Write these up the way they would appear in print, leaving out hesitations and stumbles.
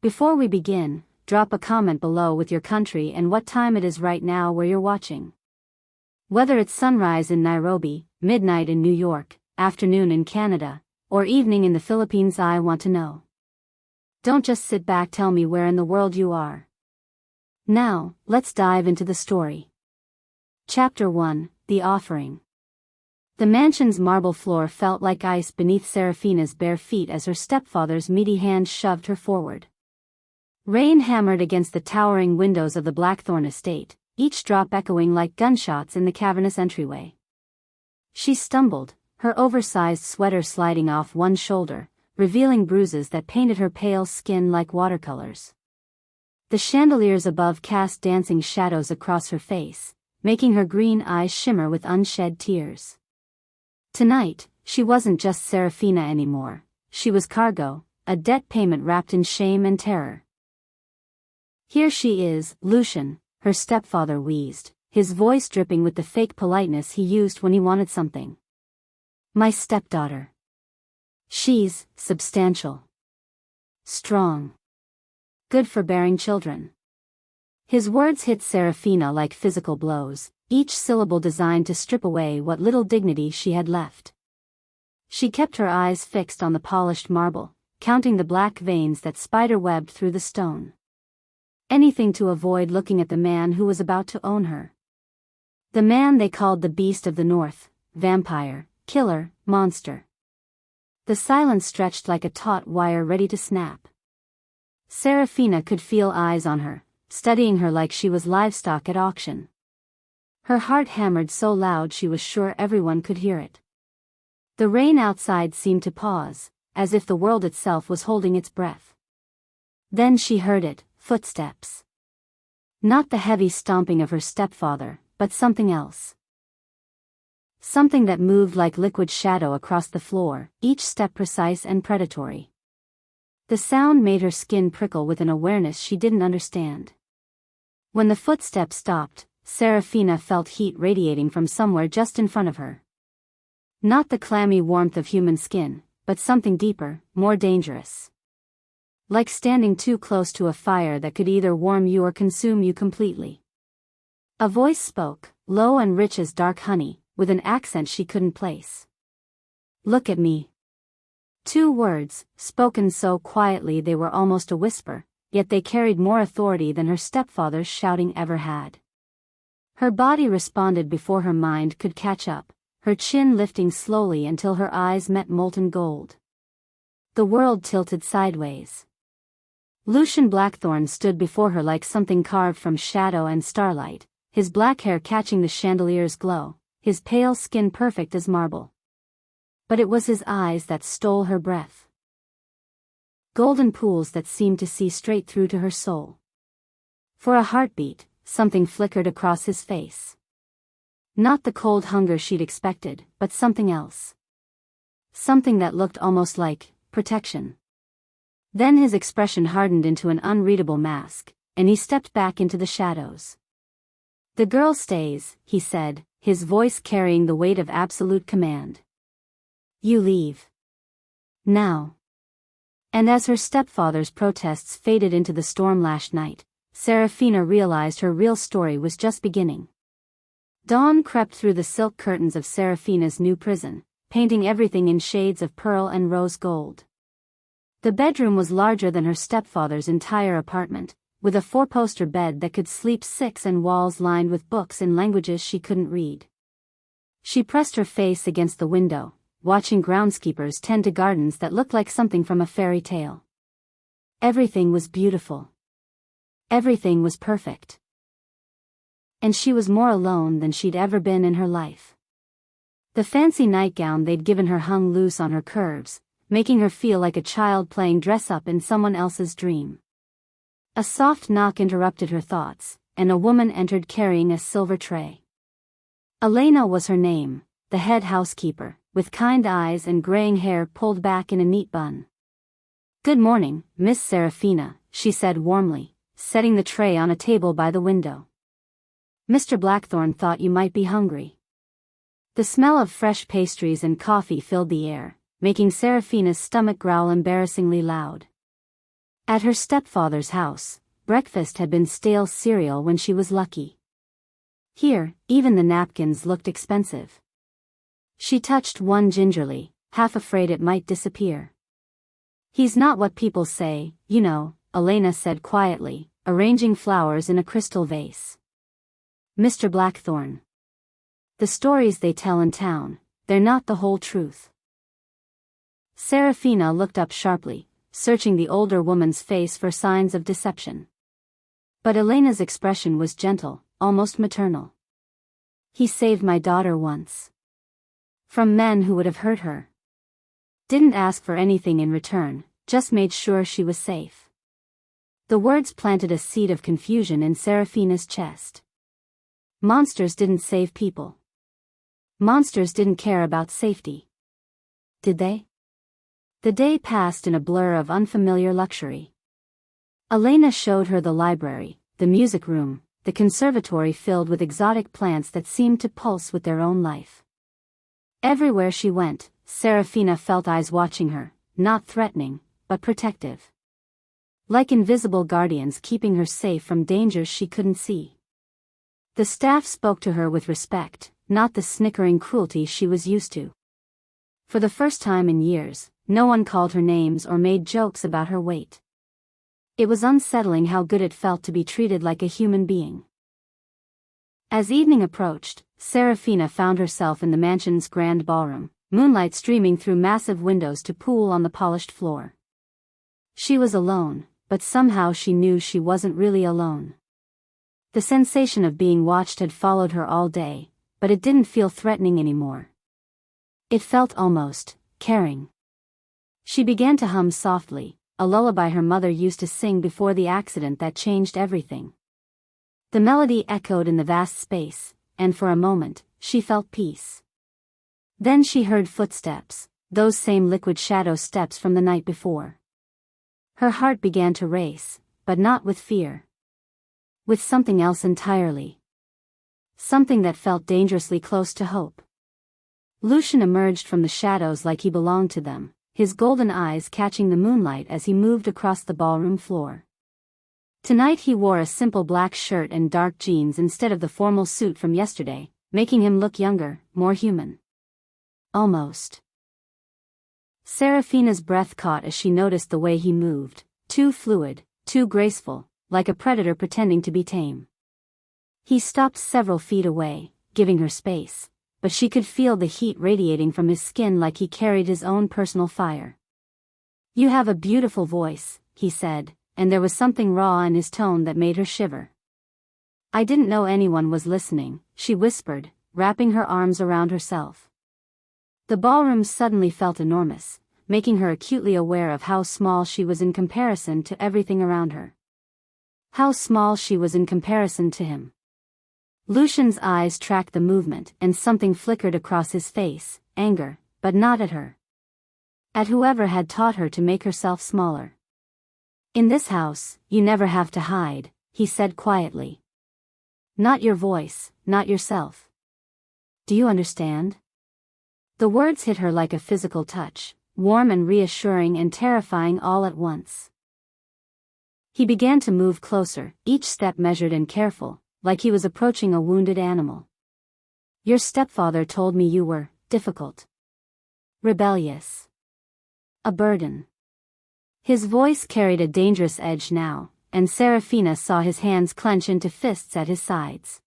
Before we begin, drop a comment below with your country and what time it is right now where you're watching. Whether it's sunrise in Nairobi, midnight in New York, afternoon in Canada, or evening in the Philippines, I want to know. Don't just sit back, tell me where in the world you are. Now, let's dive into the story. Chapter 1, The Offering. The mansion's marble floor felt like ice beneath Seraphina's bare feet as her stepfather's meaty hand shoved her forward. Rain hammered against the towering windows of the Blackthorn estate, each drop echoing like gunshots in the cavernous entryway. She stumbled, her oversized sweater sliding off one shoulder, revealing bruises that painted her pale skin like watercolors. The chandeliers above cast dancing shadows across her face, making her green eyes shimmer with unshed tears. Tonight, she wasn't just Seraphina anymore, she was cargo, a debt payment wrapped in shame and terror. Here she is, Lucian, her stepfather wheezed, his voice dripping with the fake politeness he used when he wanted something. My stepdaughter. She's substantial. Strong. Good for bearing children. His words hit Seraphina like physical blows, each syllable designed to strip away what little dignity she had left. She kept her eyes fixed on the polished marble, counting the black veins that spider-webbed through the stone. Anything to avoid looking at the man who was about to own her. The man they called the Beast of the North, vampire, killer, monster. The silence stretched like a taut wire ready to snap. Seraphina could feel eyes on her, studying her like she was livestock at auction. Her heart hammered so loud she was sure everyone could hear it. The rain outside seemed to pause, as if the world itself was holding its breath. Then she heard it, footsteps. Not the heavy stomping of her stepfather, but something else. Something that moved like liquid shadow across the floor, each step precise and predatory. The sound made her skin prickle with an awareness she didn't understand. When the footsteps stopped, Seraphina felt heat radiating from somewhere just in front of her. Not the clammy warmth of human skin, but something deeper, more dangerous. Like standing too close to a fire that could either warm you or consume you completely. A voice spoke, low and rich as dark honey, with an accent she couldn't place. Look at me. 2 words, spoken so quietly they were almost a whisper, yet they carried more authority than her stepfather's shouting ever had. Her body responded before her mind could catch up, her chin lifting slowly until her eyes met molten gold. The world tilted sideways. Lucian Blackthorn stood before her like something carved from shadow and starlight, his black hair catching the chandelier's glow, his pale skin perfect as marble. But it was his eyes that stole her breath. Golden pools that seemed to see straight through to her soul. For a heartbeat, something flickered across his face. Not the cold hunger she'd expected, but something else. Something that looked almost like protection. Then his expression hardened into an unreadable mask, and he stepped back into the shadows. The girl stays, he said, his voice carrying the weight of absolute command. You leave. Now. And as her stepfather's protests faded into the storm last night, Seraphina realized her real story was just beginning. Dawn crept through the silk curtains of Seraphina's new prison, painting everything in shades of pearl and rose gold. The bedroom was larger than her stepfather's entire apartment, with a 4-poster bed that could sleep 6 and walls lined with books in languages she couldn't read. She pressed her face against the window, watching groundskeepers tend to gardens that looked like something from a fairy tale. Everything was beautiful. Everything was perfect. And she was more alone than she'd ever been in her life. The fancy nightgown they'd given her hung loose on her curves, making her feel like a child playing dress-up in someone else's dream. A soft knock interrupted her thoughts, and a woman entered carrying a silver tray. Elena was her name, the head housekeeper, with kind eyes and graying hair pulled back in a neat bun. Good morning, Miss Seraphina, she said warmly, setting the tray on a table by the window. Mr. Blackthorn thought you might be hungry. The smell of fresh pastries and coffee filled the air, making Seraphina's stomach growl embarrassingly loud. At her stepfather's house, breakfast had been stale cereal when she was lucky. Here, even the napkins looked expensive. She touched one gingerly, half afraid it might disappear. "He's not what people say, you know," Elena said quietly, arranging flowers in a crystal vase. "Mr. Blackthorne. The stories they tell in town, they're not the whole truth." Seraphina looked up sharply, searching the older woman's face for signs of deception. But Elena's expression was gentle, almost maternal. "He saved my daughter once. From men who would have hurt her. Didn't ask for anything in return, just made sure she was safe." The words planted a seed of confusion in Seraphina's chest. Monsters didn't save people. Monsters didn't care about safety. Did they? The day passed in a blur of unfamiliar luxury. Elena showed her the library, the music room, the conservatory filled with exotic plants that seemed to pulse with their own life. Everywhere she went, Seraphina felt eyes watching her, not threatening, but protective. Like invisible guardians keeping her safe from dangers she couldn't see. The staff spoke to her with respect, not the snickering cruelty she was used to. For the first time in years, no one called her names or made jokes about her weight. It was unsettling how good it felt to be treated like a human being. As evening approached, Seraphina found herself in the mansion's grand ballroom, moonlight streaming through massive windows to pool on the polished floor. She was alone, but somehow she knew she wasn't really alone. The sensation of being watched had followed her all day, but it didn't feel threatening anymore. It felt almost caring. She began to hum softly, a lullaby her mother used to sing before the accident that changed everything. The melody echoed in the vast space, and for a moment, she felt peace. Then she heard footsteps, those same liquid shadow steps from the night before. Her heart began to race, but not with fear. With something else entirely. Something that felt dangerously close to hope. Lucian emerged from the shadows like he belonged to them, his golden eyes catching the moonlight as he moved across the ballroom floor. Tonight he wore a simple black shirt and dark jeans instead of the formal suit from yesterday, making him look younger, more human. Almost. Seraphina's breath caught as she noticed the way he moved, too fluid, too graceful, like a predator pretending to be tame. He stopped several feet away, giving her space, but she could feel the heat radiating from his skin like he carried his own personal fire. "You have a beautiful voice," he said, and there was something raw in his tone that made her shiver. "I didn't know anyone was listening," she whispered, wrapping her arms around herself. The ballroom suddenly felt enormous, making her acutely aware of how small she was in comparison to everything around her. How small she was in comparison to him. Lucian's eyes tracked the movement and something flickered across his face, anger, but not at her. At whoever had taught her to make herself smaller. "In this house, you never have to hide," he said quietly. "Not your voice, not yourself. Do you understand?" The words hit her like a physical touch, warm and reassuring and terrifying all at once. He began to move closer, each step measured and careful, like he was approaching a wounded animal. "Your stepfather told me you were difficult. Rebellious. A burden." His voice carried a dangerous edge now, and Seraphina saw his hands clench into fists at his sides.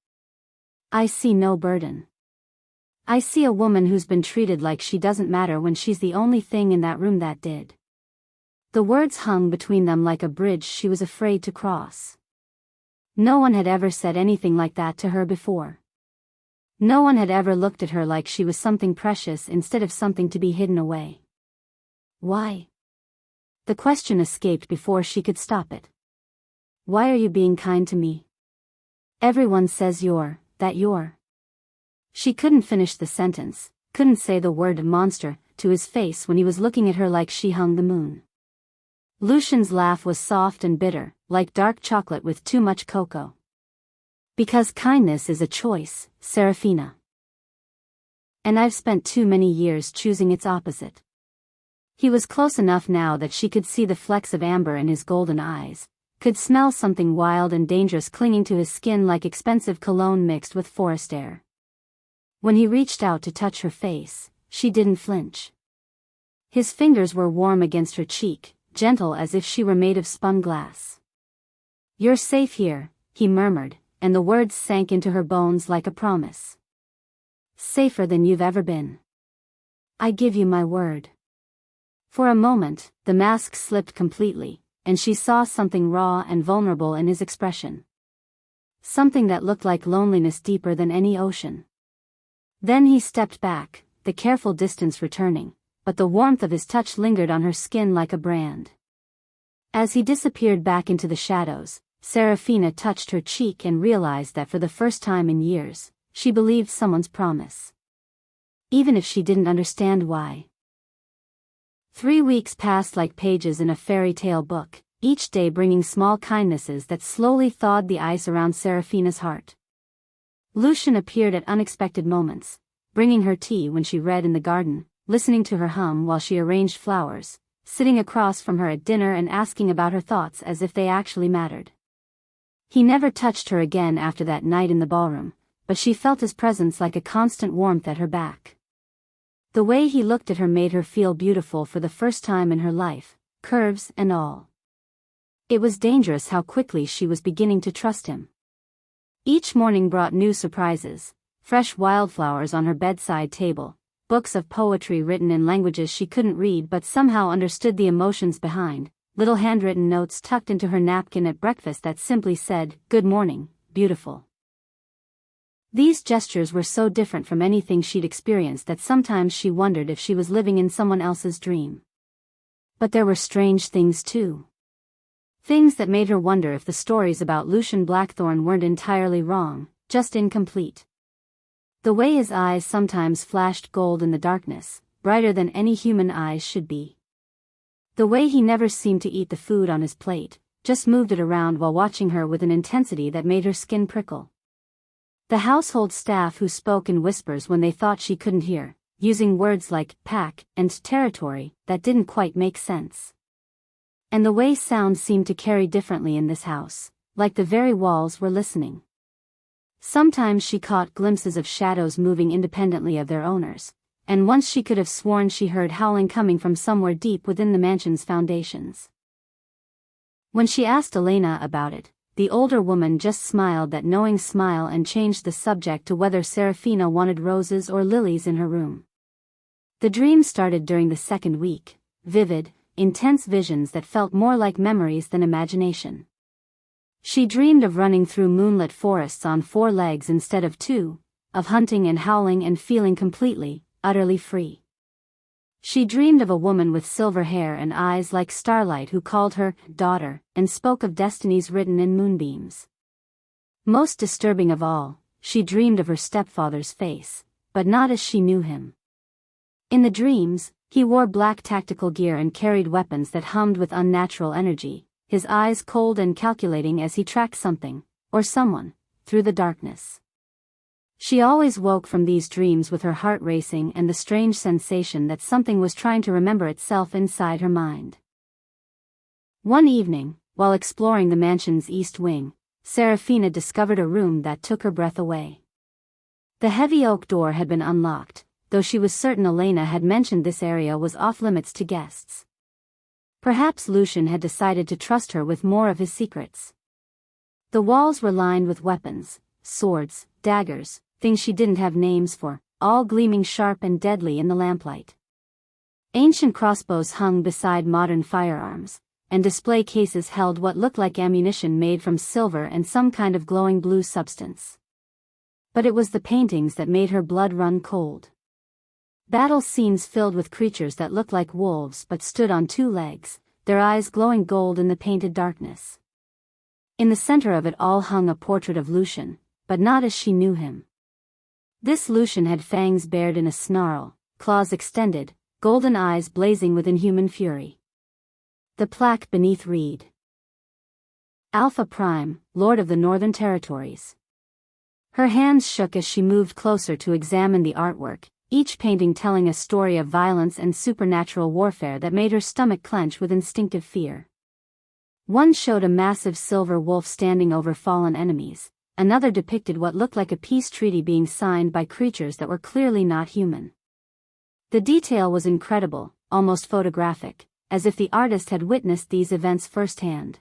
"I see no burden. I see a woman who's been treated like she doesn't matter when she's the only thing in that room that did." The words hung between them like a bridge she was afraid to cross. No one had ever said anything like that to her before. No one had ever looked at her like she was something precious instead of something to be hidden away. Why? The question escaped before she could stop it. "Why are you being kind to me? Everyone says you're. She couldn't finish the sentence, couldn't say the word monster to his face when he was looking at her like she hung the moon. Lucian's laugh was soft and bitter, like dark chocolate with too much cocoa. "Because kindness is a choice, Seraphina. And I've spent too many years choosing its opposite." He was close enough now that she could see the flecks of amber in his golden eyes, could smell something wild and dangerous clinging to his skin like expensive cologne mixed with forest air. When he reached out to touch her face, she didn't flinch. His fingers were warm against her cheek, gentle as if she were made of spun glass. "You're safe here," he murmured, and the words sank into her bones like a promise. "Safer than you've ever been. I give you my word." For a moment, the mask slipped completely, and she saw something raw and vulnerable in his expression. Something that looked like loneliness deeper than any ocean. Then he stepped back, the careful distance returning, but the warmth of his touch lingered on her skin like a brand. As he disappeared back into the shadows, Seraphina touched her cheek and realized that for the first time in years, she believed someone's promise. Even if she didn't understand why. 3 weeks passed like pages in a fairy tale book, each day bringing small kindnesses that slowly thawed the ice around Seraphina's heart. Lucian appeared at unexpected moments, bringing her tea when she read in the garden, listening to her hum while she arranged flowers, sitting across from her at dinner and asking about her thoughts as if they actually mattered. He never touched her again after that night in the ballroom, but she felt his presence like a constant warmth at her back. The way he looked at her made her feel beautiful for the first time in her life, curves and all. It was dangerous how quickly she was beginning to trust him. Each morning brought new surprises, fresh wildflowers on her bedside table, books of poetry written in languages she couldn't read but somehow understood the emotions behind, little handwritten notes tucked into her napkin at breakfast that simply said, "Good morning, beautiful." These gestures were so different from anything she'd experienced that sometimes she wondered if she was living in someone else's dream. But there were strange things too. Things that made her wonder if the stories about Lucian Blackthorne weren't entirely wrong, just incomplete. The way his eyes sometimes flashed gold in the darkness, brighter than any human eyes should be. The way he never seemed to eat the food on his plate, just moved it around while watching her with an intensity that made her skin prickle. The household staff who spoke in whispers when they thought she couldn't hear, using words like pack and territory that didn't quite make sense. And the way sound seemed to carry differently in this house, like the very walls were listening. Sometimes she caught glimpses of shadows moving independently of their owners, and once she could have sworn she heard howling coming from somewhere deep within the mansion's foundations. When she asked Elena about it, the older woman just smiled that knowing smile and changed the subject to whether Seraphina wanted roses or lilies in her room. The dream started during the second week, vivid, intense visions that felt more like memories than imagination. She dreamed of running through moonlit forests on 4 legs instead of 2, of hunting and howling and feeling completely, utterly free. She dreamed of a woman with silver hair and eyes like starlight who called her daughter and spoke of destinies written in moonbeams. Most disturbing of all, she dreamed of her stepfather's face, but not as she knew him. In the dreams, he wore black tactical gear and carried weapons that hummed with unnatural energy, his eyes cold and calculating as he tracked something, or someone, through the darkness. She always woke from these dreams with her heart racing and the strange sensation that something was trying to remember itself inside her mind. One evening, while exploring the mansion's east wing, Seraphina discovered a room that took her breath away. The heavy oak door had been unlocked, though she was certain Elena had mentioned this area was off-limits to guests. Perhaps Lucian had decided to trust her with more of his secrets. The walls were lined with weapons, swords, daggers, things she didn't have names for, all gleaming sharp and deadly in the lamplight. Ancient crossbows hung beside modern firearms, and display cases held what looked like ammunition made from silver and some kind of glowing blue substance. But it was the paintings that made her blood run cold. Battle scenes filled with creatures that looked like wolves but stood on 2 legs, their eyes glowing gold in the painted darkness. In the center of it all hung a portrait of Lucian, but not as she knew him. This Lucian had fangs bared in a snarl, claws extended, golden eyes blazing with inhuman fury. The plaque beneath read, Alpha Prime, Lord of the Northern Territories. Her hands shook as she moved closer to examine the artwork, each painting telling a story of violence and supernatural warfare that made her stomach clench with instinctive fear. One showed a massive silver wolf standing over fallen enemies, another depicted what looked like a peace treaty being signed by creatures that were clearly not human. The detail was incredible, almost photographic, as if the artist had witnessed these events firsthand.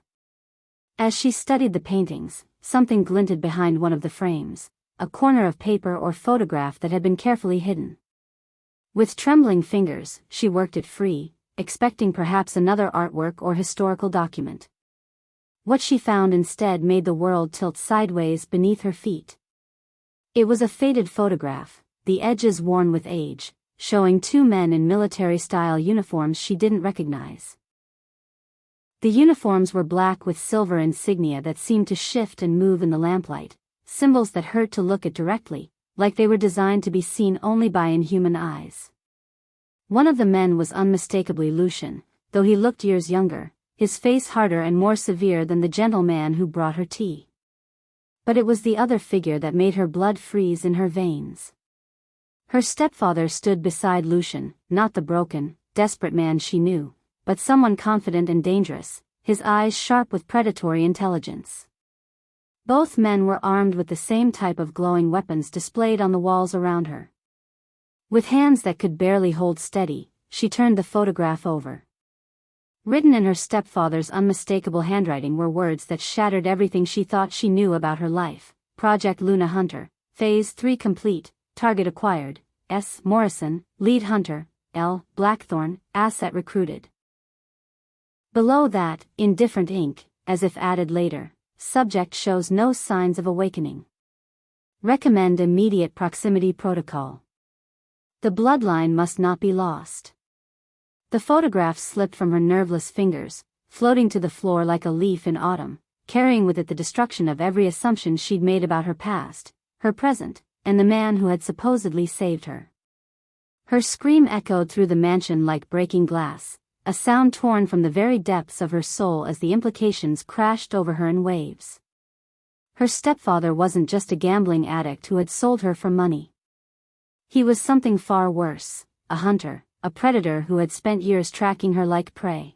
As she studied the paintings, something glinted behind one of the frames, a corner of paper or photograph that had been carefully hidden. With trembling fingers, she worked it free, expecting perhaps another artwork or historical document. What she found instead made the world tilt sideways beneath her feet. It was a faded photograph, the edges worn with age, showing two men in military-style uniforms she didn't recognize. The uniforms were black with silver insignia that seemed to shift and move in the lamplight, symbols that hurt to look at directly, like they were designed to be seen only by inhuman eyes. One of the men was unmistakably Lucian, though he looked years younger, his face harder and more severe than the gentleman who brought her tea. But it was the other figure that made her blood freeze in her veins. Her stepfather stood beside Lucian, not the broken, desperate man she knew, but someone confident and dangerous, his eyes sharp with predatory intelligence. Both men were armed with the same type of glowing weapons displayed on the walls around her. With hands that could barely hold steady, she turned the photograph over. Written in her stepfather's unmistakable handwriting were words that shattered everything she thought she knew about her life. Project Luna Hunter, Phase 3 complete, target acquired, S. Morrison, lead hunter, L. Blackthorne, asset recruited. Below that, in different ink, as if added later, subject shows no signs of awakening. Recommend immediate proximity protocol. The bloodline must not be lost. The photograph slipped from her nerveless fingers, floating to the floor like a leaf in autumn, carrying with it the destruction of every assumption she'd made about her past, her present, and the man who had supposedly saved her. Her scream echoed through the mansion like breaking glass, a sound torn from the very depths of her soul as the implications crashed over her in waves. Her stepfather wasn't just a gambling addict who had sold her for money. He was something far worse, a hunter, a predator who had spent years tracking her like prey.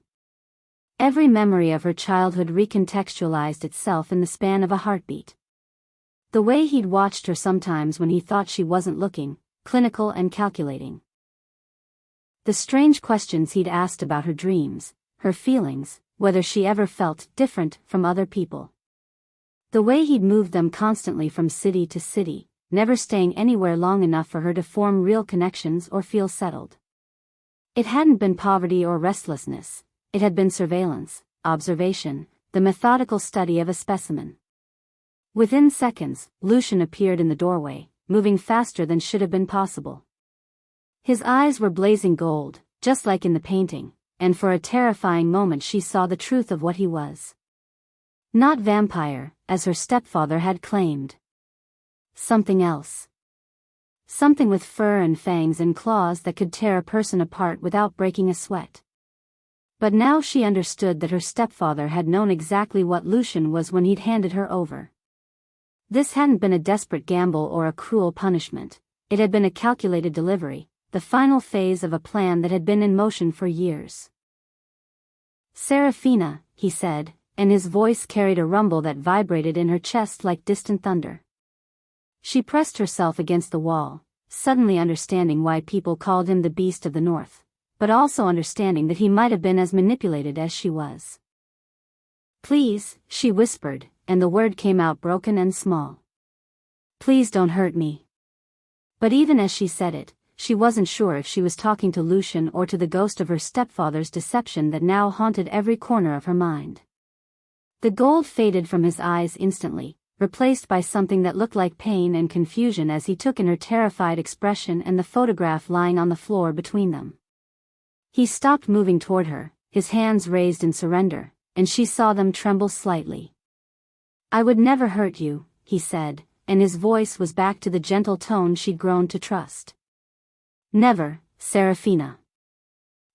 Every memory of her childhood recontextualized itself in the span of a heartbeat. The way he'd watched her sometimes when he thought she wasn't looking, clinical and calculating. The strange questions he'd asked about her dreams, her feelings, whether she ever felt different from other people. The way he'd moved them constantly from city to city, never staying anywhere long enough for her to form real connections or feel settled. It hadn't been poverty or restlessness, it had been surveillance, observation, the methodical study of a specimen. Within seconds, Lucian appeared in the doorway, moving faster than should have been possible. His eyes were blazing gold, just like in the painting, and for a terrifying moment she saw the truth of what he was. Not vampire, as her stepfather had claimed. Something else. Something with fur and fangs and claws that could tear a person apart without breaking a sweat. But now she understood that her stepfather had known exactly what Lucian was when he'd handed her over. This hadn't been a desperate gamble or a cruel punishment, it had been a calculated delivery, the final phase of a plan that had been in motion for years. Seraphina, he said, and his voice carried a rumble that vibrated in her chest like distant thunder. She pressed herself against the wall, suddenly understanding why people called him the Beast of the North, but also understanding that he might have been as manipulated as she was. "Please," she whispered, and the word came out broken and small. "Please don't hurt me." But even as she said it, she wasn't sure if she was talking to Lucian or to the ghost of her stepfather's deception that now haunted every corner of her mind. The gold faded from his eyes instantly, replaced by something that looked like pain and confusion as he took in her terrified expression and the photograph lying on the floor between them. He stopped moving toward her, his hands raised in surrender, and she saw them tremble slightly. "I would never hurt you," he said, and his voice was back to the gentle tone she'd grown to trust. "Never, Seraphina.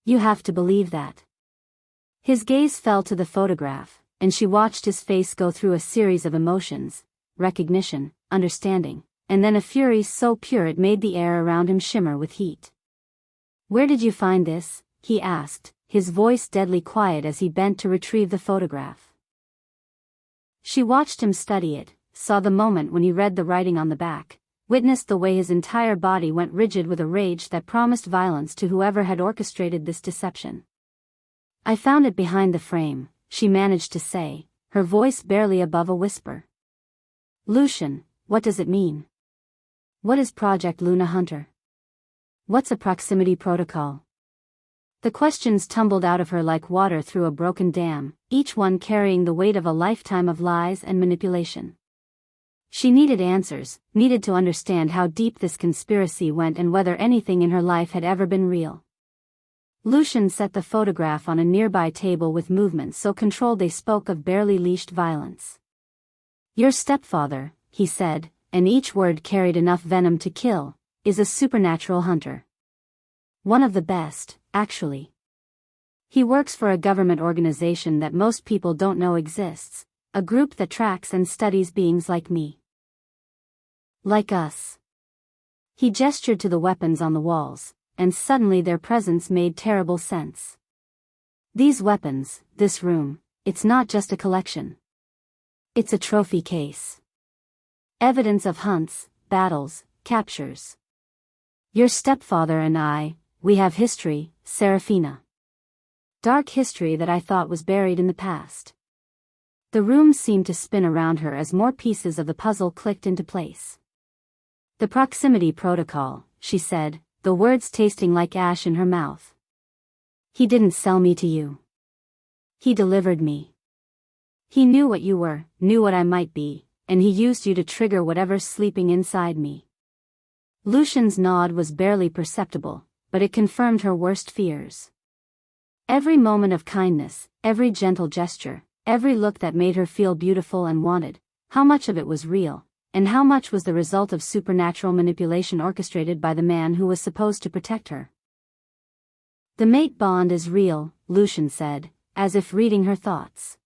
You have to believe that." His gaze fell to the photograph, and she watched his face go through a series of emotions, recognition, understanding, and then a fury so pure it made the air around him shimmer with heat. "Where did you find this?" he asked, his voice deadly quiet as he bent to retrieve the photograph. She watched him study it, saw the moment when he read the writing on the back, witnessed the way his entire body went rigid with a rage that promised violence to whoever had orchestrated this deception. "I found it behind the frame," she managed to say, her voice barely above a whisper. "Lucian, what does it mean? What is Project Luna Hunter? What's a proximity protocol?" The questions tumbled out of her like water through a broken dam, each one carrying the weight of a lifetime of lies and manipulation. She needed answers, needed to understand how deep this conspiracy went and whether anything in her life had ever been real. Lucian set the photograph on a nearby table with movements so controlled they spoke of barely leashed violence. "Your stepfather," he said, and each word carried enough venom to kill, "is a supernatural hunter. One of the best, actually. He works for a government organization that most people don't know exists, a group that tracks and studies beings like me. Like us." He gestured to the weapons on the walls, and suddenly their presence made terrible sense. These weapons, this room, it's not just a collection. It's a trophy case. Evidence of hunts, battles, captures. Your stepfather and I, we have history, Seraphina. Dark history that I thought was buried in the past. The room seemed to spin around her as more pieces of the puzzle clicked into place. "The proximity protocol," she said, the words tasting like ash in her mouth. "He didn't sell me to you. He delivered me. He knew what you were, knew what I might be, and he used you to trigger whatever's sleeping inside me." Lucian's nod was barely perceptible, but it confirmed her worst fears. Every moment of kindness, every gentle gesture, every look that made her feel beautiful and wanted, how much of it was real, and how much was the result of supernatural manipulation orchestrated by the man who was supposed to protect her? "The mate bond is real," Lucian said, as if reading her thoughts.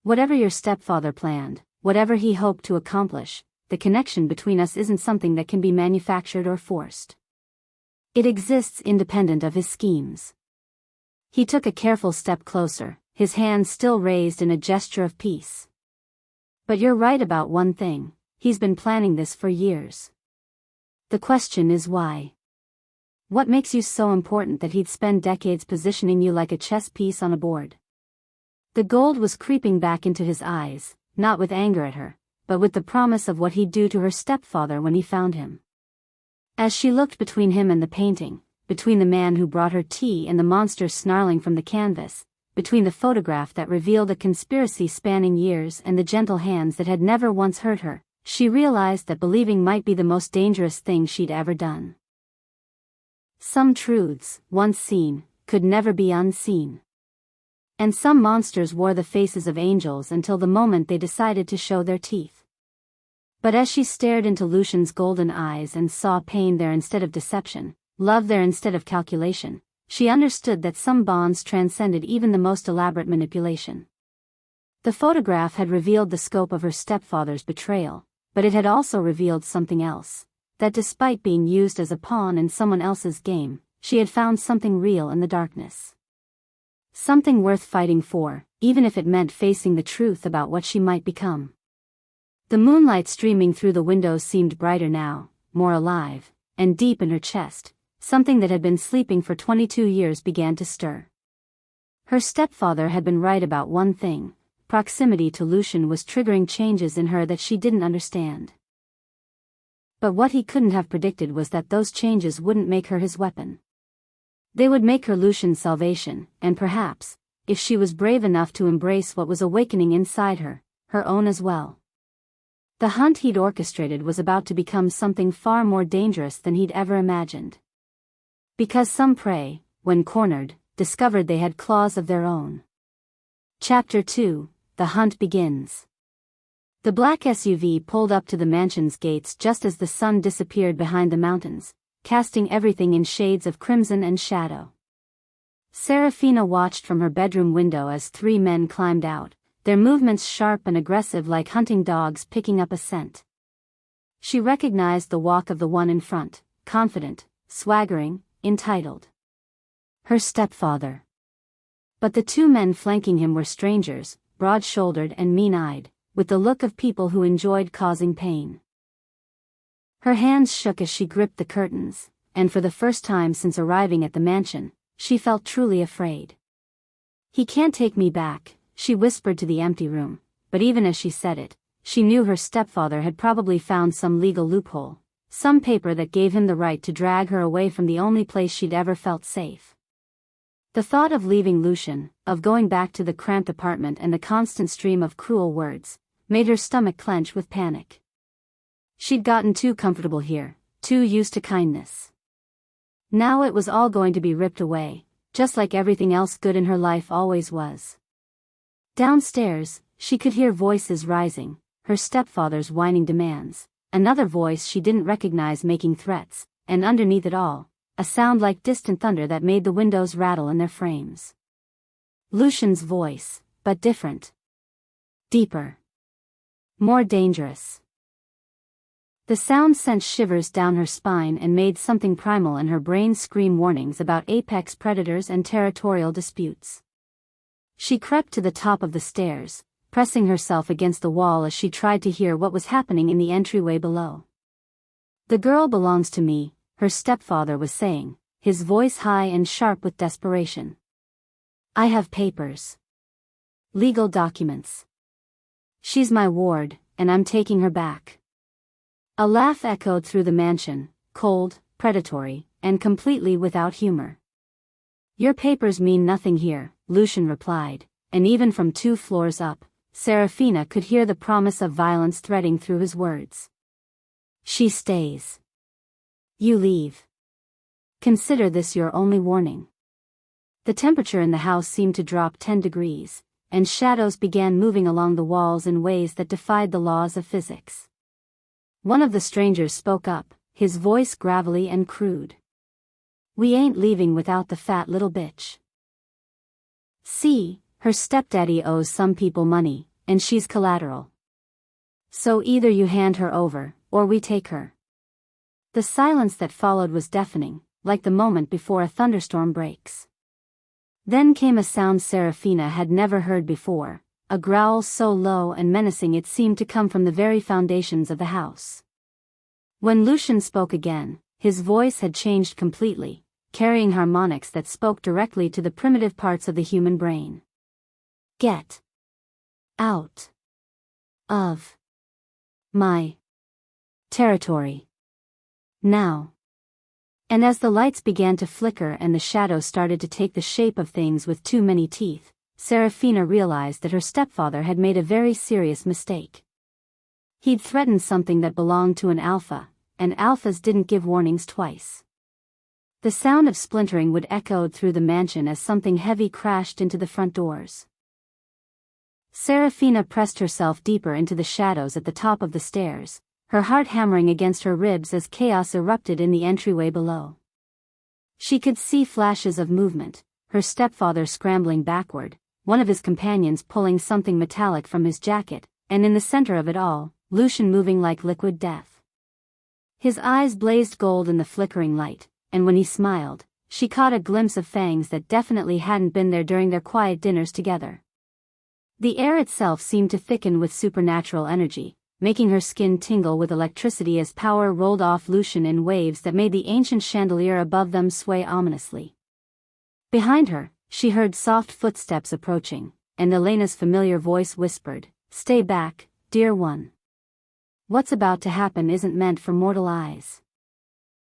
"Whatever your stepfather planned, whatever he hoped to accomplish, the connection between us isn't something that can be manufactured or forced. It exists independent of his schemes." He took a careful step closer, his hands still raised in a gesture of peace. "But you're right about one thing. He's been planning this for years. The question is why? What makes you so important that he'd spend decades positioning you like a chess piece on a board?" The gold was creeping back into his eyes, not with anger at her, but with the promise of what he'd do to her stepfather when he found him. As she looked between him and the painting, between the man who brought her tea and the monster snarling from the canvas, between the photograph that revealed a conspiracy spanning years and the gentle hands that had never once hurt her, she realized that believing might be the most dangerous thing she'd ever done. Some truths, once seen, could never be unseen. And some monsters wore the faces of angels until the moment they decided to show their teeth. But as she stared into Lucian's golden eyes and saw pain there instead of deception, love there instead of calculation, she understood that some bonds transcended even the most elaborate manipulation. The photograph had revealed the scope of her stepfather's betrayal, but it had also revealed something else, that despite being used as a pawn in someone else's game, she had found something real in the darkness. Something worth fighting for, even if it meant facing the truth about what she might become. The moonlight streaming through the windows seemed brighter now, more alive, and deep in her chest, something that had been sleeping for 22 years began to stir. Her stepfather had been right about one thing: proximity to Lucian was triggering changes in her that she didn't understand. But what he couldn't have predicted was that those changes wouldn't make her his weapon. They would make her Lucian's salvation, and perhaps, if she was brave enough to embrace what was awakening inside her, her own as well. The hunt he'd orchestrated was about to become something far more dangerous than he'd ever imagined. Because some prey, when cornered, discovered they had claws of their own. Chapter 2: The Hunt Begins. The black SUV pulled up to the mansion's gates just as the sun disappeared behind the mountains, casting everything in shades of crimson and shadow. Seraphina watched from her bedroom window as 3 men climbed out, their movements sharp and aggressive like hunting dogs picking up a scent. She recognized the walk of the one in front, confident, swaggering, entitled. Her stepfather. But the two men flanking him were strangers, broad-shouldered and mean-eyed, with the look of people who enjoyed causing pain. Her hands shook as she gripped the curtains, and for the first time since arriving at the mansion, she felt truly afraid. "He can't take me back," she whispered to the empty room, but even as she said it, she knew her stepfather had probably found some legal loophole, some paper that gave him the right to drag her away from the only place she'd ever felt safe. The thought of leaving Lucian, of going back to the cramped apartment and the constant stream of cruel words, made her stomach clench with panic. She'd gotten too comfortable here, too used to kindness. Now it was all going to be ripped away, just like everything else good in her life always was. Downstairs, she could hear voices rising, her stepfather's whining demands, another voice she didn't recognize making threats, and underneath it all, a sound like distant thunder that made the windows rattle in their frames. Lucian's voice, but different. Deeper. More dangerous. The sound sent shivers down her spine and made something primal in her brain scream warnings about apex predators and territorial disputes. She crept to the top of the stairs, pressing herself against the wall as she tried to hear what was happening in the entryway below. "The girl belongs to me," her stepfather was saying, his voice high and sharp with desperation. "I have papers. Legal documents. She's my ward, and I'm taking her back." A laugh echoed through the mansion, cold, predatory, and completely without humor. "Your papers mean nothing here," Lucian replied, and even from 2 floors up, Seraphina could hear the promise of violence threading through his words. "She stays. You leave. Consider this your only warning." The temperature in the house seemed to drop 10 degrees, and shadows began moving along the walls in ways that defied the laws of physics. One of the strangers spoke up, his voice gravelly and crude. "We ain't leaving without the fat little bitch. See, her stepdaddy owes some people money, and she's collateral. So either you hand her over, or we take her." The silence that followed was deafening, like the moment before a thunderstorm breaks. Then came a sound Seraphina had never heard before, a growl so low and menacing it seemed to come from the very foundations of the house. When Lucian spoke again, his voice had changed completely, carrying harmonics that spoke directly to the primitive parts of the human brain. "Get out of my territory. Now." And as the lights began to flicker and the shadows started to take the shape of things with too many teeth, Seraphina realized that her stepfather had made a very serious mistake. He'd threatened something that belonged to an alpha, and alphas didn't give warnings twice. The sound of splintering would echoed through the mansion as something heavy crashed into the front doors. Seraphina pressed herself deeper into the shadows at the top of the stairs, her heart hammering against her ribs as chaos erupted in the entryway below. She could see flashes of movement, her stepfather scrambling backward, one of his companions pulling something metallic from his jacket, and in the center of it all, Lucian moving like liquid death. His eyes blazed gold in the flickering light, and when he smiled, she caught a glimpse of fangs that definitely hadn't been there during their quiet dinners together. The air itself seemed to thicken with supernatural energy, making her skin tingle with electricity as power rolled off Lucian in waves that made the ancient chandelier above them sway ominously. Behind her, she heard soft footsteps approaching, and Elena's familiar voice whispered, "Stay back, dear one. What's about to happen isn't meant for mortal eyes."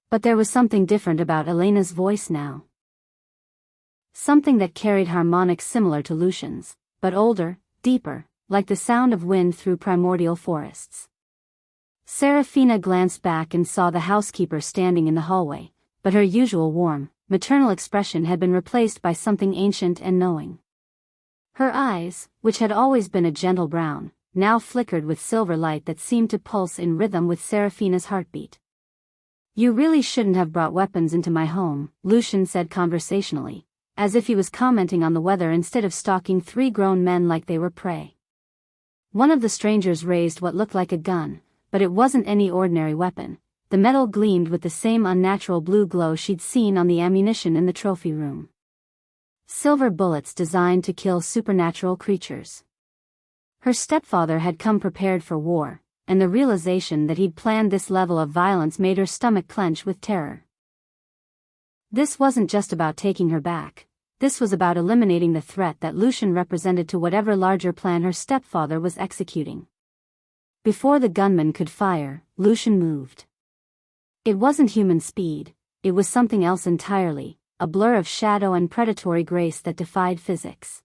But there was something different about Elena's voice now. Something that carried harmonics similar to Lucian's, but older, deeper, like the sound of wind through primordial forests. Seraphina glanced back and saw the housekeeper standing in the hallway, but her usual warm, maternal expression had been replaced by something ancient and knowing. Her eyes, which had always been a gentle brown, now flickered with silver light that seemed to pulse in rhythm with Seraphina's heartbeat. "You really shouldn't have brought weapons into my home," Lucian said conversationally, as if he was commenting on the weather instead of stalking 3 grown men like they were prey. One of the strangers raised what looked like a gun, but but it wasn't any ordinary weapon. The metal gleamed with the same unnatural blue glow she'd seen on the ammunition in the trophy room. Silver bullets designed to kill supernatural creatures. Her stepfather had come prepared for war, and the realization that he'd planned this level of violence made her stomach clench with terror. This wasn't just about taking her back. This was about eliminating the threat that Lucian represented to whatever larger plan her stepfather was executing. Before the gunman could fire, Lucian moved. It wasn't human speed, it was something else entirely, a blur of shadow and predatory grace that defied physics.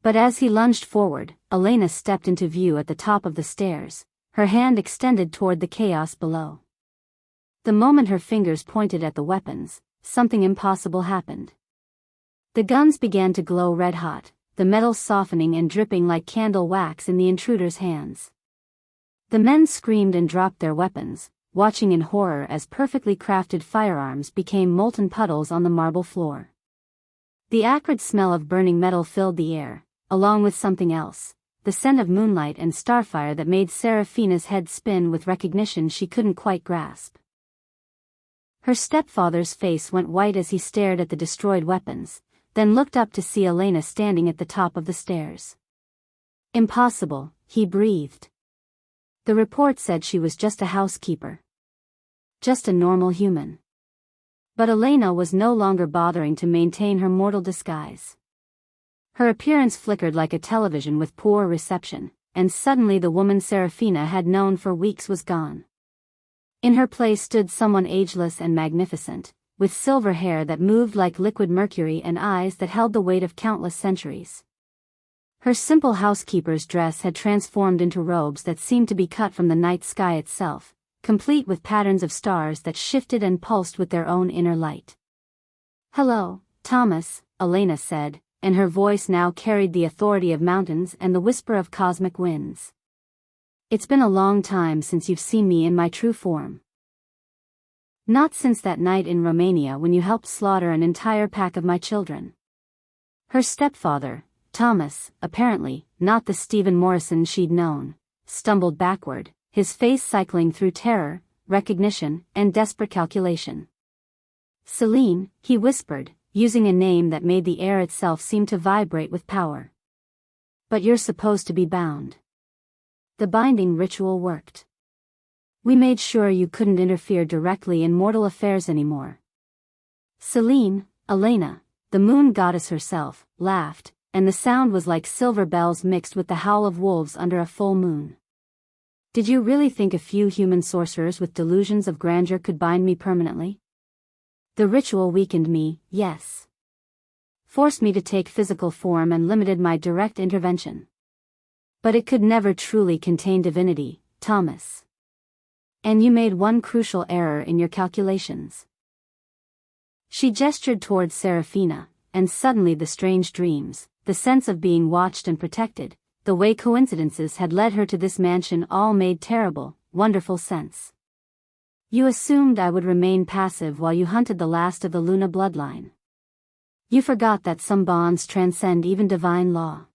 But as he lunged forward, Elena stepped into view at the top of the stairs, her hand extended toward the chaos below. The moment her fingers pointed at the weapons, something impossible happened. The guns began to glow red-hot, the metal softening and dripping like candle wax in the intruder's hands. The men screamed and dropped their weapons, watching in horror as perfectly crafted firearms became molten puddles on the marble floor. The acrid smell of burning metal filled the air, along with something else, the scent of moonlight and starfire that made Seraphina's head spin with recognition she couldn't quite grasp. Her stepfather's face went white as he stared at the destroyed weapons, then looked up to see Elena standing at the top of the stairs. Impossible, he breathed. The report said she was just a housekeeper. Just a normal human. But Elena was no longer bothering to maintain her mortal disguise. Her appearance flickered like a television with poor reception, and suddenly the woman Seraphina had known for weeks was gone. In her place stood someone ageless and magnificent, with silver hair that moved like liquid mercury and eyes that held the weight of countless centuries. Her simple housekeeper's dress had transformed into robes that seemed to be cut from the night sky itself, complete with patterns of stars that shifted and pulsed with their own inner light. "Hello, Thomas," Elena said, and her voice now carried the authority of mountains and the whisper of cosmic winds. "It's been a long time since you've seen me in my true form." "Not since that night in Romania when you helped slaughter an entire pack of my children." Her stepfather, Thomas, apparently not the Stephen Morrison she'd known, stumbled backward, his face cycling through terror, recognition, and desperate calculation. "Celine," he whispered, using a name that made the air itself seem to vibrate with power. "But you're supposed to be bound." The binding ritual worked. "We made sure you couldn't interfere directly in mortal affairs anymore." Celine, Elena, the moon goddess herself, laughed, and the sound was like silver bells mixed with the howl of wolves under a full moon. "Did you really think a few human sorcerers with delusions of grandeur could bind me permanently? The ritual weakened me, yes. Forced me to take physical form and limited my direct intervention. But it could never truly contain divinity, Thomas. And you made one crucial error in your calculations." She gestured towards Seraphina, and suddenly the strange dreams, the sense of being watched and protected, the way coincidences had led her to this mansion all made terrible, wonderful sense. "You assumed I would remain passive while you hunted the last of the Luna bloodline. You forgot that some bonds transcend even divine law."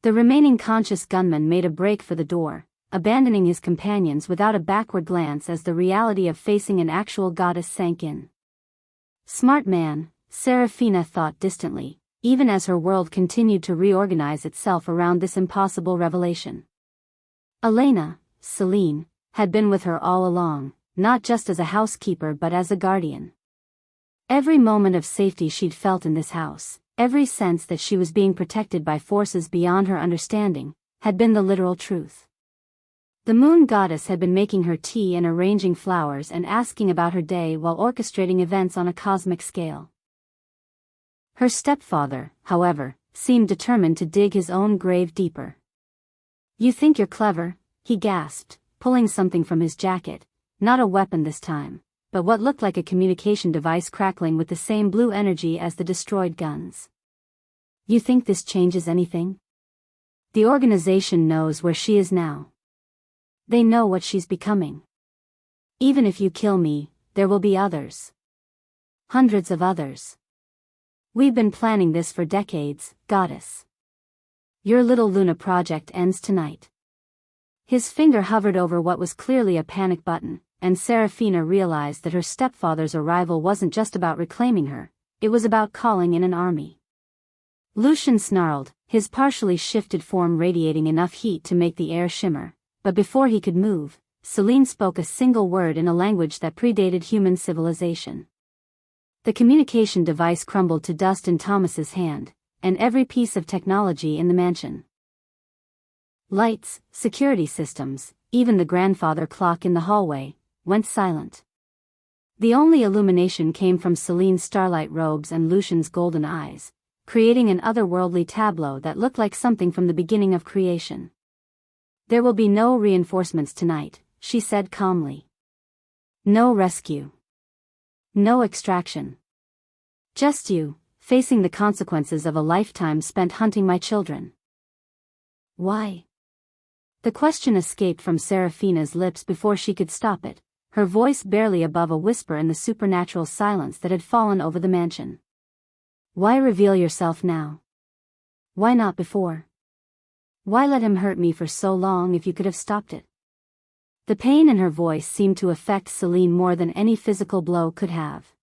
The remaining conscious gunman made a break for the door, abandoning his companions without a backward glance as the reality of facing an actual goddess sank in. "Smart man," Seraphina thought distantly, even as her world continued to reorganize itself around this impossible revelation. Elena, Celine, had been with her all along, not just as a housekeeper but as a guardian. Every moment of safety she'd felt in this house, every sense that she was being protected by forces beyond her understanding, had been the literal truth. The moon goddess had been making her tea and arranging flowers and asking about her day while orchestrating events on a cosmic scale. Her stepfather, however, seemed determined to dig his own grave deeper. "You think you're clever," he gasped, pulling something from his jacket, not a weapon this time, but what looked like a communication device crackling with the same blue energy as the destroyed guns. "You think this changes anything? The organization knows where she is now. They know what she's becoming. Even if you kill me, there will be others. Hundreds of others. We've been planning this for decades, goddess. Your little Luna project ends tonight." His finger hovered over what was clearly a panic button, and Seraphina realized that her stepfather's arrival wasn't just about reclaiming her, it was about calling in an army. Lucian snarled, his partially shifted form radiating enough heat to make the air shimmer, but before he could move, Celine spoke a single word in a language that predated human civilization. The communication device crumbled to dust in Thomas's hand, and every piece of technology in the mansion. Lights, security systems, even the grandfather clock in the hallway, went silent. The only illumination came from Celine's starlight robes and Lucian's golden eyes, creating an otherworldly tableau that looked like something from the beginning of creation. "There will be no reinforcements tonight," she said calmly. "No rescue. No extraction. Just you, facing the consequences of a lifetime spent hunting my children." "Why?" The question escaped from Seraphina's lips before she could stop it, her voice barely above a whisper in the supernatural silence that had fallen over the mansion. "Why reveal yourself now? Why not before? Why let him hurt me for so long if you could have stopped it?" The pain in her voice seemed to affect Celine more than any physical blow could have.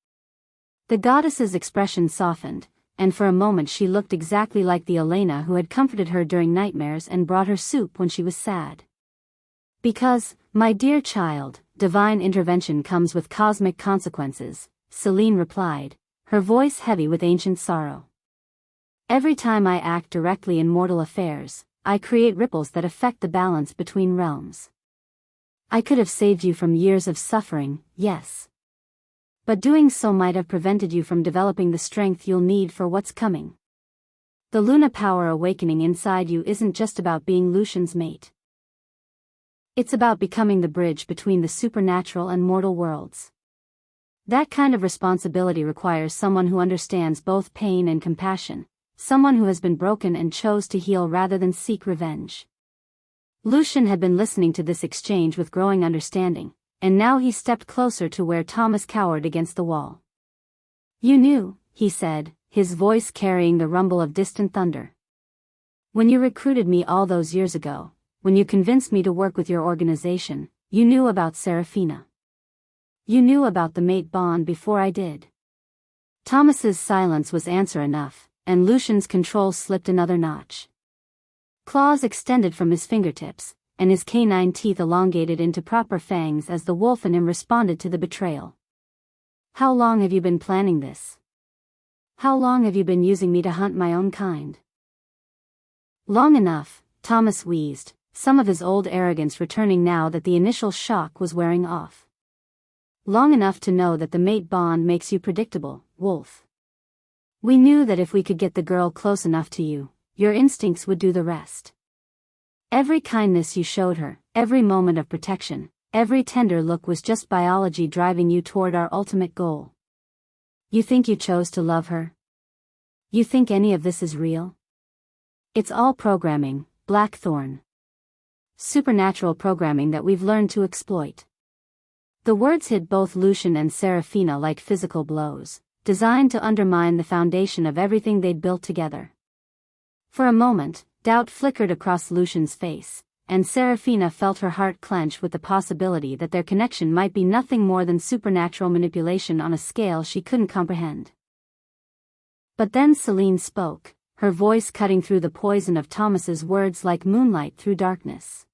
The goddess's expression softened, and for a moment she looked exactly like the Elena who had comforted her during nightmares and brought her soup when she was sad. "Because, my dear child, divine intervention comes with cosmic consequences," Celine replied, her voice heavy with ancient sorrow. "Every time I act directly in mortal affairs, I create ripples that affect the balance between realms. I could have saved you from years of suffering, yes. But doing so might have prevented you from developing the strength you'll need for what's coming. The Luna power awakening inside you isn't just about being Lucian's mate. It's about becoming the bridge between the supernatural and mortal worlds. That kind of responsibility requires someone who understands both pain and compassion, someone who has been broken and chose to heal rather than seek revenge." Lucian had been listening to this exchange with growing understanding, and now he stepped closer to where Thomas cowered against the wall. "You knew," he said, his voice carrying the rumble of distant thunder. "When you recruited me all those years ago, when you convinced me to work with your organization, you knew about Seraphina. You knew about the mate bond before I did." Thomas's silence was answer enough, and Lucian's control slipped another notch. Claws extended from his fingertips, and his canine teeth elongated into proper fangs as the wolf in him responded to the betrayal. "How long have you been planning this? How long have you been using me to hunt my own kind?" "Long enough," Thomas wheezed, some of his old arrogance returning now that the initial shock was wearing off. "Long enough to know that the mate bond makes you predictable, Wolf. We knew that if we could get the girl close enough to you, your instincts would do the rest. Every kindness you showed her, every moment of protection, every tender look was just biology driving you toward our ultimate goal. You think you chose to love her? You think any of this is real? It's all programming, Blackthorn. Supernatural programming that we've learned to exploit." The words hit both Lucian and Seraphina like physical blows, designed to undermine the foundation of everything they'd built together. For a moment, doubt flickered across Lucian's face, and Seraphina felt her heart clench with the possibility that their connection might be nothing more than supernatural manipulation on a scale she couldn't comprehend. But then Celine spoke, her voice cutting through the poison of Thomas's words like moonlight through darkness.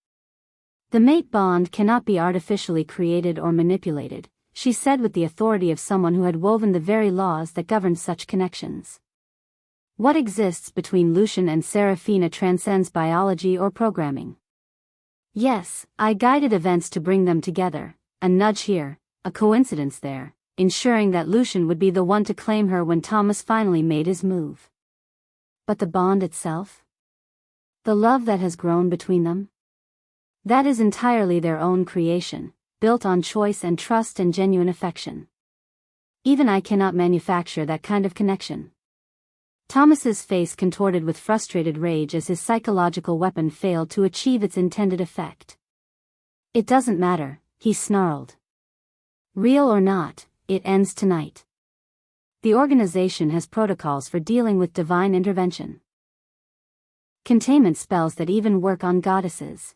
"The mate bond cannot be artificially created or manipulated," she said with the authority of someone who had woven the very laws that govern such connections. "What exists between Lucian and Seraphina transcends biology or programming. Yes, I guided events to bring them together, a nudge here, a coincidence there, ensuring that Lucian would be the one to claim her when Thomas finally made his move. But the bond itself? The love that has grown between them? That is entirely their own creation, built on choice and trust and genuine affection. Even I cannot manufacture that kind of connection." Thomas's face contorted with frustrated rage as his psychological weapon failed to achieve its intended effect. "It doesn't matter," he snarled. "Real or not, it ends tonight. The organization has protocols for dealing with divine intervention. Containment spells that even work on goddesses.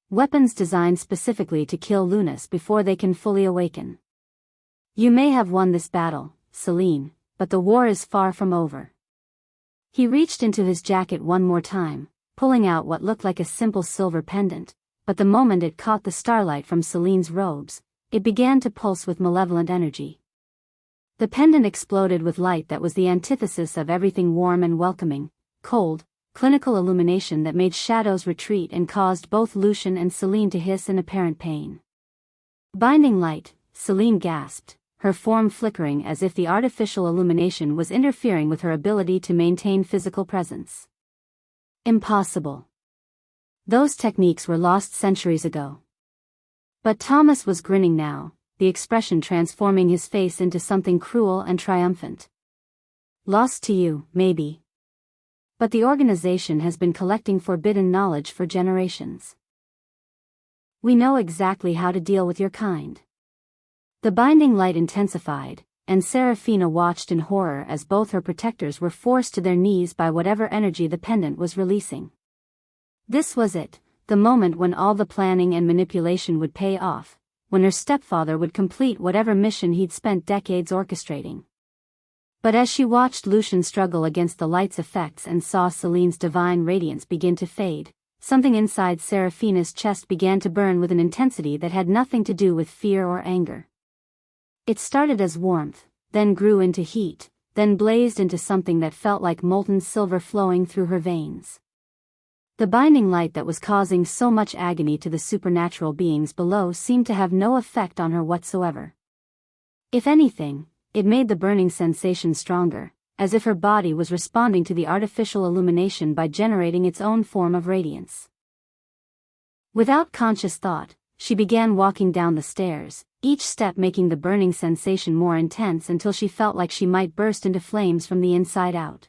Weapons designed specifically to kill Lunas before they can fully awaken. You may have won this battle, Celine, but the war is far from over. He reached into his jacket one more time, pulling out what looked like a simple silver pendant, but the moment it caught the starlight from Celine's robes, it began to pulse with malevolent energy. The pendant exploded with light that was the antithesis of everything warm and welcoming, cold, clinical illumination that made shadows retreat and caused both Lucian and Celine to hiss in apparent pain. Binding light, Celine gasped, her form flickering as if the artificial illumination was interfering with her ability to maintain physical presence. Impossible. Those techniques were lost centuries ago. But Thomas was grinning now, the expression transforming his face into something cruel and triumphant. Lost to you, maybe. But the organization has been collecting forbidden knowledge for generations. We know exactly how to deal with your kind. The binding light intensified, and Seraphina watched in horror as both her protectors were forced to their knees by whatever energy the pendant was releasing. This was it, the moment when all the planning and manipulation would pay off, when her stepfather would complete whatever mission he'd spent decades orchestrating. But as she watched Lucian struggle against the light's effects and saw Celine's divine radiance begin to fade, something inside Seraphina's chest began to burn with an intensity that had nothing to do with fear or anger. It started as warmth, then grew into heat, then blazed into something that felt like molten silver flowing through her veins. The binding light that was causing so much agony to the supernatural beings below seemed to have no effect on her whatsoever. If anything, it made the burning sensation stronger, as if her body was responding to the artificial illumination by generating its own form of radiance. Without conscious thought, she began walking down the stairs, each step making the burning sensation more intense until she felt like she might burst into flames from the inside out.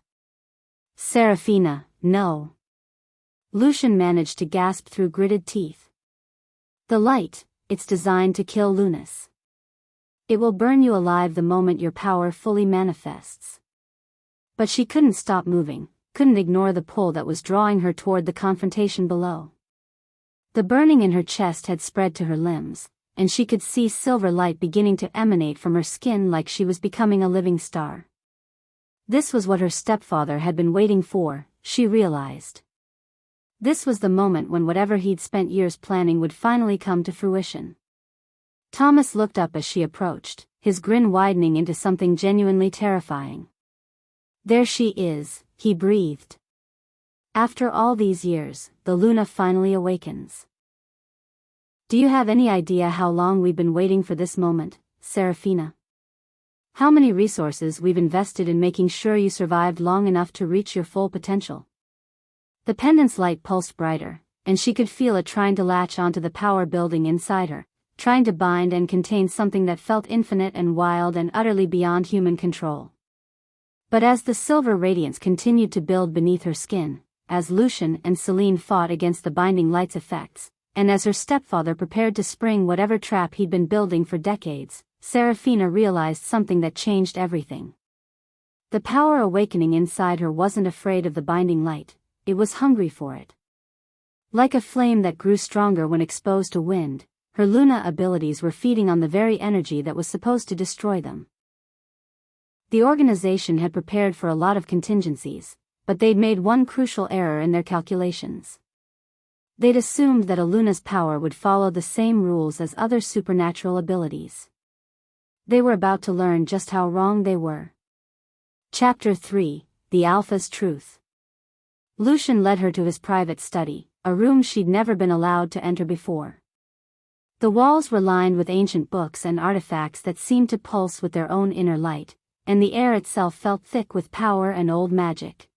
Seraphina, no. Lucian managed to gasp through gritted teeth. The light, it's designed to kill Lunas. It will burn you alive the moment your power fully manifests. But she couldn't stop moving, couldn't ignore the pull that was drawing her toward the confrontation below. The burning in her chest had spread to her limbs, and she could see silver light beginning to emanate from her skin like she was becoming a living star. This was what her stepfather had been waiting for, she realized. This was the moment when whatever he'd spent years planning would finally come to fruition. Thomas looked up as she approached, his grin widening into something genuinely terrifying. There she is, he breathed. After all these years, the Luna finally awakens. Do you have any idea how long we've been waiting for this moment, Seraphina? How many resources we've invested in making sure you survived long enough to reach your full potential? The pendant's light pulsed brighter, and she could feel it trying to latch onto the power building inside her, trying to bind and contain something that felt infinite and wild and utterly beyond human control. But as the silver radiance continued to build beneath her skin, as Lucian and Celine fought against the binding light's effects, and as her stepfather prepared to spring whatever trap he'd been building for decades, Seraphina realized something that changed everything. The power awakening inside her wasn't afraid of the binding light, it was hungry for it. Like a flame that grew stronger when exposed to wind, her Luna abilities were feeding on the very energy that was supposed to destroy them. The organization had prepared for a lot of contingencies, but they'd made one crucial error in their calculations. They'd assumed that a Luna's power would follow the same rules as other supernatural abilities. They were about to learn just how wrong they were. Chapter 3, The Alpha's Truth. Lucian led her to his private study, a room she'd never been allowed to enter before. The walls were lined with ancient books and artifacts that seemed to pulse with their own inner light, and the air itself felt thick with power and old magic.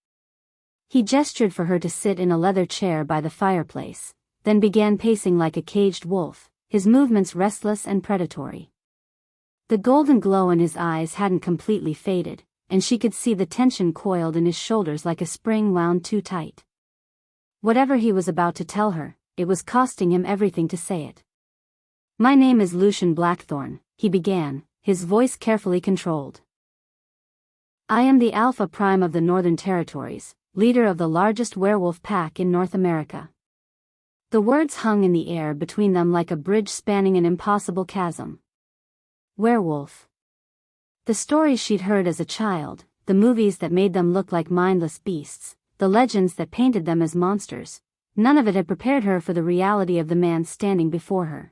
He gestured for her to sit in a leather chair by the fireplace, then began pacing like a caged wolf, his movements restless and predatory. The golden glow in his eyes hadn't completely faded, and she could see the tension coiled in his shoulders like a spring wound too tight. Whatever he was about to tell her, it was costing him everything to say it. My name is Lucian Blackthorne, he began, his voice carefully controlled. I am the Alpha Prime of the Northern Territories, leader of the largest werewolf pack in North America. The words hung in the air between them like a bridge spanning an impossible chasm. Werewolf. The stories she'd heard as a child, the movies that made them look like mindless beasts, the legends that painted them as monsters, none of it had prepared her for the reality of the man standing before her.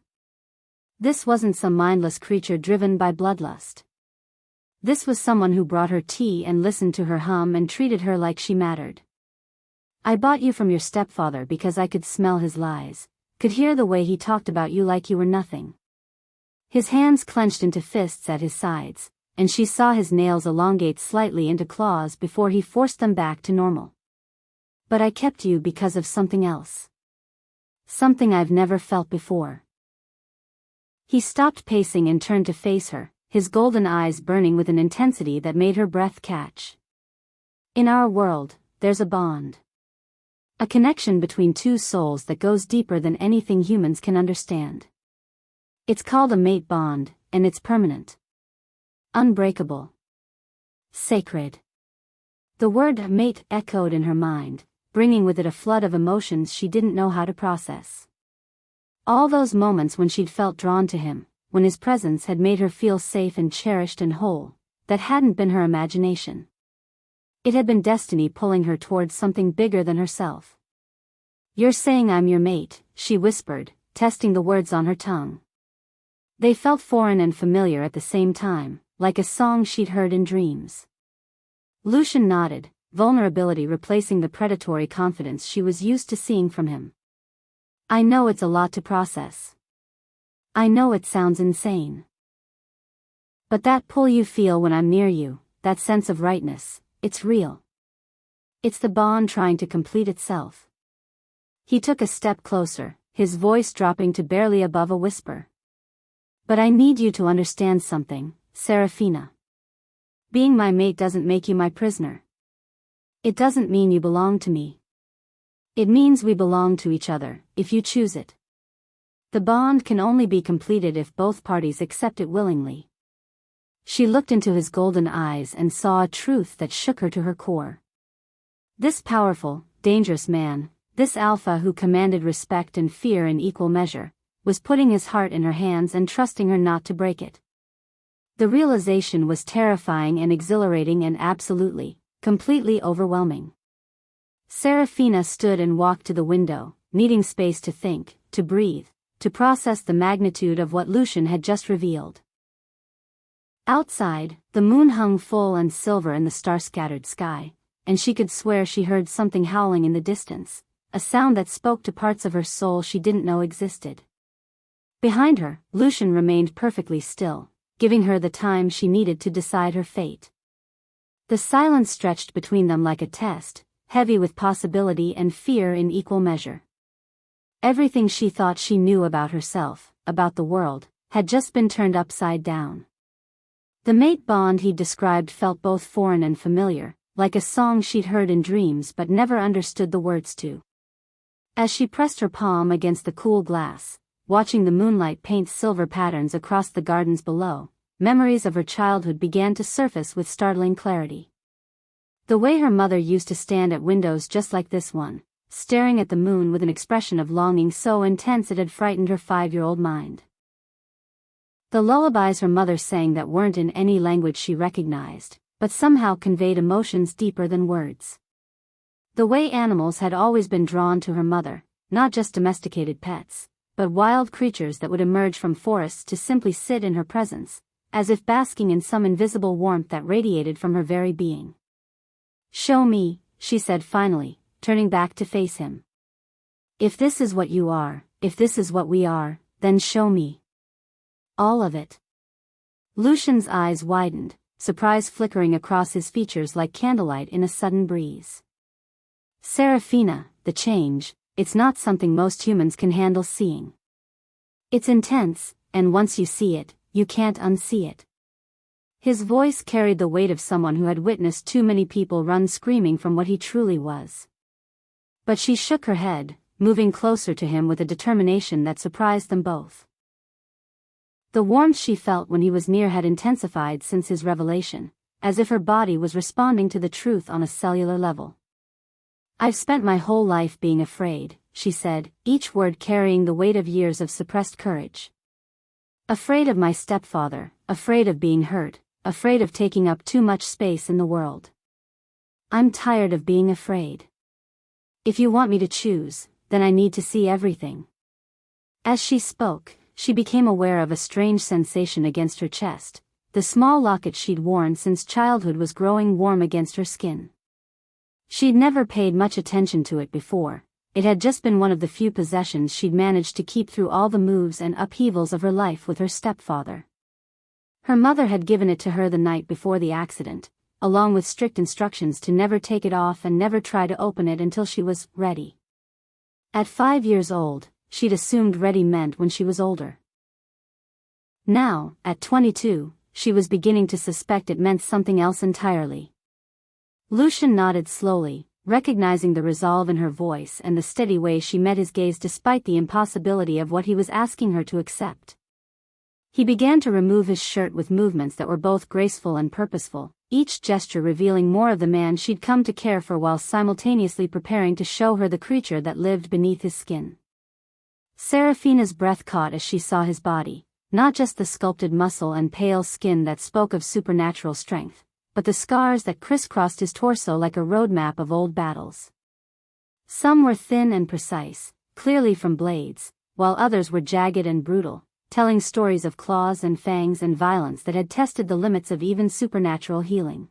This wasn't some mindless creature driven by bloodlust. This was someone who brought her tea and listened to her hum and treated her like she mattered. I bought you from your stepfather because I could smell his lies, could hear the way he talked about you like you were nothing. His hands clenched into fists at his sides, and she saw his nails elongate slightly into claws before he forced them back to normal. But I kept you because of something else. Something I've never felt before. He stopped pacing and turned to face her, his golden eyes burning with an intensity that made her breath catch. In our world, there's a bond. A connection between two souls that goes deeper than anything humans can understand. It's called a mate bond, and it's permanent. Unbreakable. Sacred. The word mate echoed in her mind, bringing with it a flood of emotions she didn't know how to process. All those moments when she'd felt drawn to him, when his presence had made her feel safe and cherished and whole, that hadn't been her imagination. It had been destiny pulling her towards something bigger than herself. You're saying I'm your mate, she whispered, testing the words on her tongue. They felt foreign and familiar at the same time, like a song she'd heard in dreams. Lucian nodded, vulnerability replacing the predatory confidence she was used to seeing from him. I know it's a lot to process. I know it sounds insane. But that pull you feel when I'm near you, that sense of rightness, it's real. It's the bond trying to complete itself. He took a step closer, his voice dropping to barely above a whisper. But I need you to understand something, Seraphina. Being my mate doesn't make you my prisoner. It doesn't mean you belong to me. It means we belong to each other, if you choose it. The bond can only be completed if both parties accept it willingly. She looked into his golden eyes and saw a truth that shook her to her core. This powerful, dangerous man, this alpha who commanded respect and fear in equal measure, was putting his heart in her hands and trusting her not to break it. The realization was terrifying and exhilarating and absolutely, completely overwhelming. Seraphina stood and walked to the window, needing space to think, to breathe, to process the magnitude of what Lucian had just revealed. Outside, the moon hung full and silver in the star-scattered sky, and she could swear she heard something howling in the distance, a sound that spoke to parts of her soul she didn't know existed. Behind her, Lucian remained perfectly still, giving her the time she needed to decide her fate. The silence stretched between them like a test, heavy with possibility and fear in equal measure. Everything she thought she knew about herself, about the world, had just been turned upside down. The mate bond he described felt both foreign and familiar, like a song she'd heard in dreams but never understood the words to. As she pressed her palm against the cool glass, watching the moonlight paint silver patterns across the gardens below, memories of her childhood began to surface with startling clarity. The way her mother used to stand at windows just like this one, staring at the moon with an expression of longing so intense it had frightened her 5-year-old mind. The lullabies her mother sang that weren't in any language she recognized, but somehow conveyed emotions deeper than words. The way animals had always been drawn to her mother, not just domesticated pets, but wild creatures that would emerge from forests to simply sit in her presence, as if basking in some invisible warmth that radiated from her very being. Show me, she said finally, turning back to face him. If this is what you are, if this is what we are, then show me. All of it. Lucian's eyes widened, surprise flickering across his features like candlelight in a sudden breeze. Seraphina, the change, it's not something most humans can handle seeing. It's intense, and once you see it, you can't unsee it. His voice carried the weight of someone who had witnessed too many people run screaming from what he truly was. But she shook her head, moving closer to him with a determination that surprised them both. The warmth she felt when he was near had intensified since his revelation, as if her body was responding to the truth on a cellular level. I've spent my whole life being afraid, she said, each word carrying the weight of years of suppressed courage. Afraid of my stepfather, afraid of being hurt, afraid of taking up too much space in the world. I'm tired of being afraid. If you want me to choose, then I need to see everything. As she spoke, she became aware of a strange sensation against her chest. The small locket she'd worn since childhood was growing warm against her skin. She'd never paid much attention to it before. It had just been one of the few possessions she'd managed to keep through all the moves and upheavals of her life with her stepfather. Her mother had given it to her the night before the accident, along with strict instructions to never take it off and never try to open it until she was ready. At 5 years old, she'd assumed ready meant when she was older. Now, at 22, she was beginning to suspect it meant something else entirely. Lucian nodded slowly, recognizing the resolve in her voice and the steady way she met his gaze despite the impossibility of what he was asking her to accept. He began to remove his shirt with movements that were both graceful and purposeful, each gesture revealing more of the man she'd come to care for while simultaneously preparing to show her the creature that lived beneath his skin. Seraphina's breath caught as she saw his body, not just the sculpted muscle and pale skin that spoke of supernatural strength, but the scars that crisscrossed his torso like a roadmap of old battles. Some were thin and precise, clearly from blades, while others were jagged and brutal, telling stories of claws and fangs and violence that had tested the limits of even supernatural healing.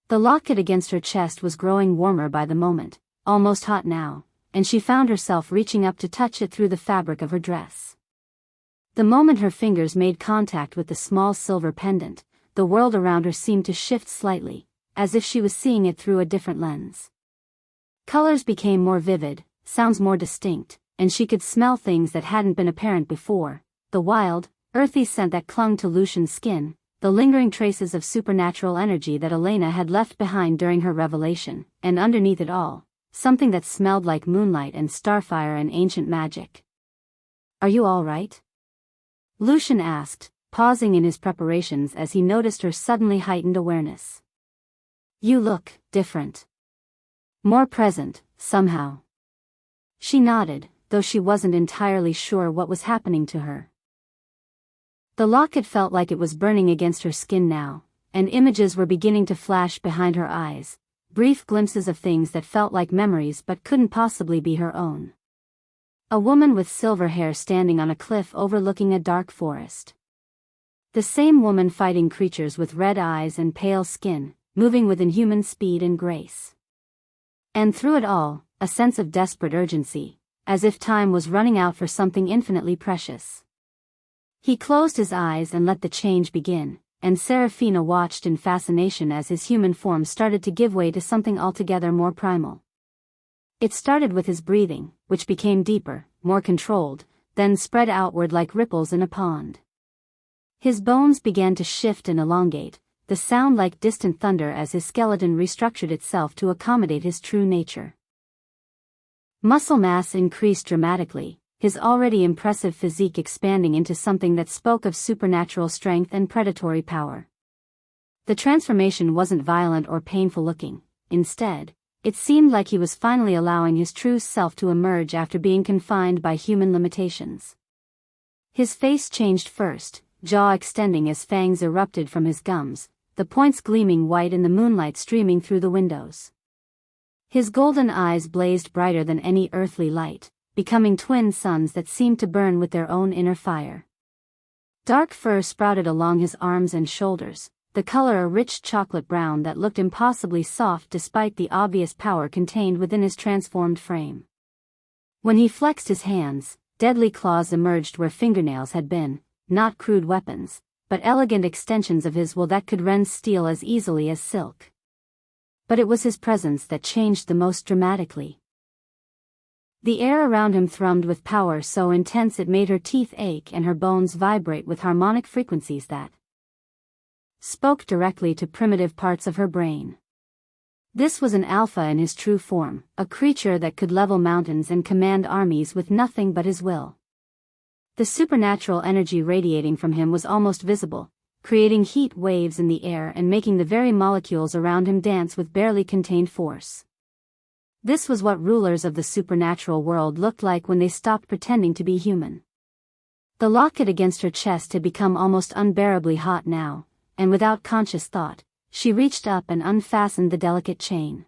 The locket against her chest was growing warmer by the moment, almost hot now, and she found herself reaching up to touch it through the fabric of her dress. The moment her fingers made contact with the small silver pendant, the world around her seemed to shift slightly, as if she was seeing it through a different lens. Colors became more vivid, sounds more distinct, and she could smell things that hadn't been apparent before: the wild, earthy scent that clung to Lucian's skin, the lingering traces of supernatural energy that Elena had left behind during her revelation, and underneath it all, something that smelled like moonlight and starfire and ancient magic. "Are you all right?" Lucian asked, pausing in his preparations as he noticed her suddenly heightened awareness. "You look different. More present, somehow." She nodded, though she wasn't entirely sure what was happening to her. The locket felt like it was burning against her skin now, and images were beginning to flash behind her eyes, brief glimpses of things that felt like memories but couldn't possibly be her own. A woman with silver hair standing on a cliff overlooking a dark forest. The same woman fighting creatures with red eyes and pale skin, moving with inhuman speed and grace. And through it all, a sense of desperate urgency, as if time was running out for something infinitely precious. He closed his eyes and let the change begin, and Seraphina watched in fascination as his human form started to give way to something altogether more primal. It started with his breathing, which became deeper, more controlled, then spread outward like ripples in a pond. His bones began to shift and elongate, the sound like distant thunder as his skeleton restructured itself to accommodate his true nature. Muscle mass increased dramatically, his already impressive physique expanding into something that spoke of supernatural strength and predatory power. The transformation wasn't violent or painful looking. Instead, it seemed like he was finally allowing his true self to emerge after being confined by human limitations. His face changed first, jaw extending as fangs erupted from his gums, the points gleaming white in the moonlight streaming through the windows. His golden eyes blazed brighter than any earthly light, becoming twin suns that seemed to burn with their own inner fire. Dark fur sprouted along his arms and shoulders, the color a rich chocolate brown that looked impossibly soft despite the obvious power contained within his transformed frame. When he flexed his hands, deadly claws emerged where fingernails had been, not crude weapons, but elegant extensions of his will that could rend steel as easily as silk. But it was his presence that changed the most dramatically. The air around him thrummed with power so intense it made her teeth ache and her bones vibrate with harmonic frequencies that spoke directly to primitive parts of her brain. This was an alpha in his true form, a creature that could level mountains and command armies with nothing but his will. The supernatural energy radiating from him was almost visible, creating heat waves in the air and making the very molecules around him dance with barely contained force. This was what rulers of the supernatural world looked like when they stopped pretending to be human. The locket against her chest had become almost unbearably hot now, and without conscious thought, she reached up and unfastened the delicate chain.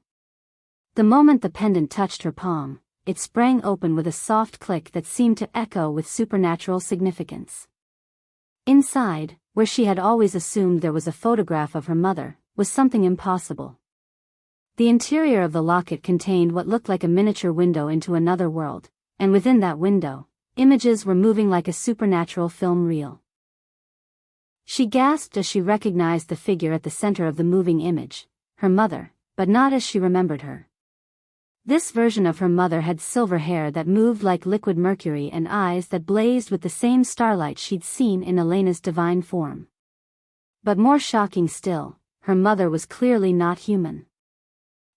The moment the pendant touched her palm, it sprang open with a soft click that seemed to echo with supernatural significance. Inside, where she had always assumed there was a photograph of her mother, was something impossible. The interior of the locket contained what looked like a miniature window into another world, and within that window, images were moving like a supernatural film reel. She gasped as she recognized the figure at the center of the moving image, her mother, but not as she remembered her. This version of her mother had silver hair that moved like liquid mercury and eyes that blazed with the same starlight she'd seen in Elena's divine form. But more shocking still, her mother was clearly not human.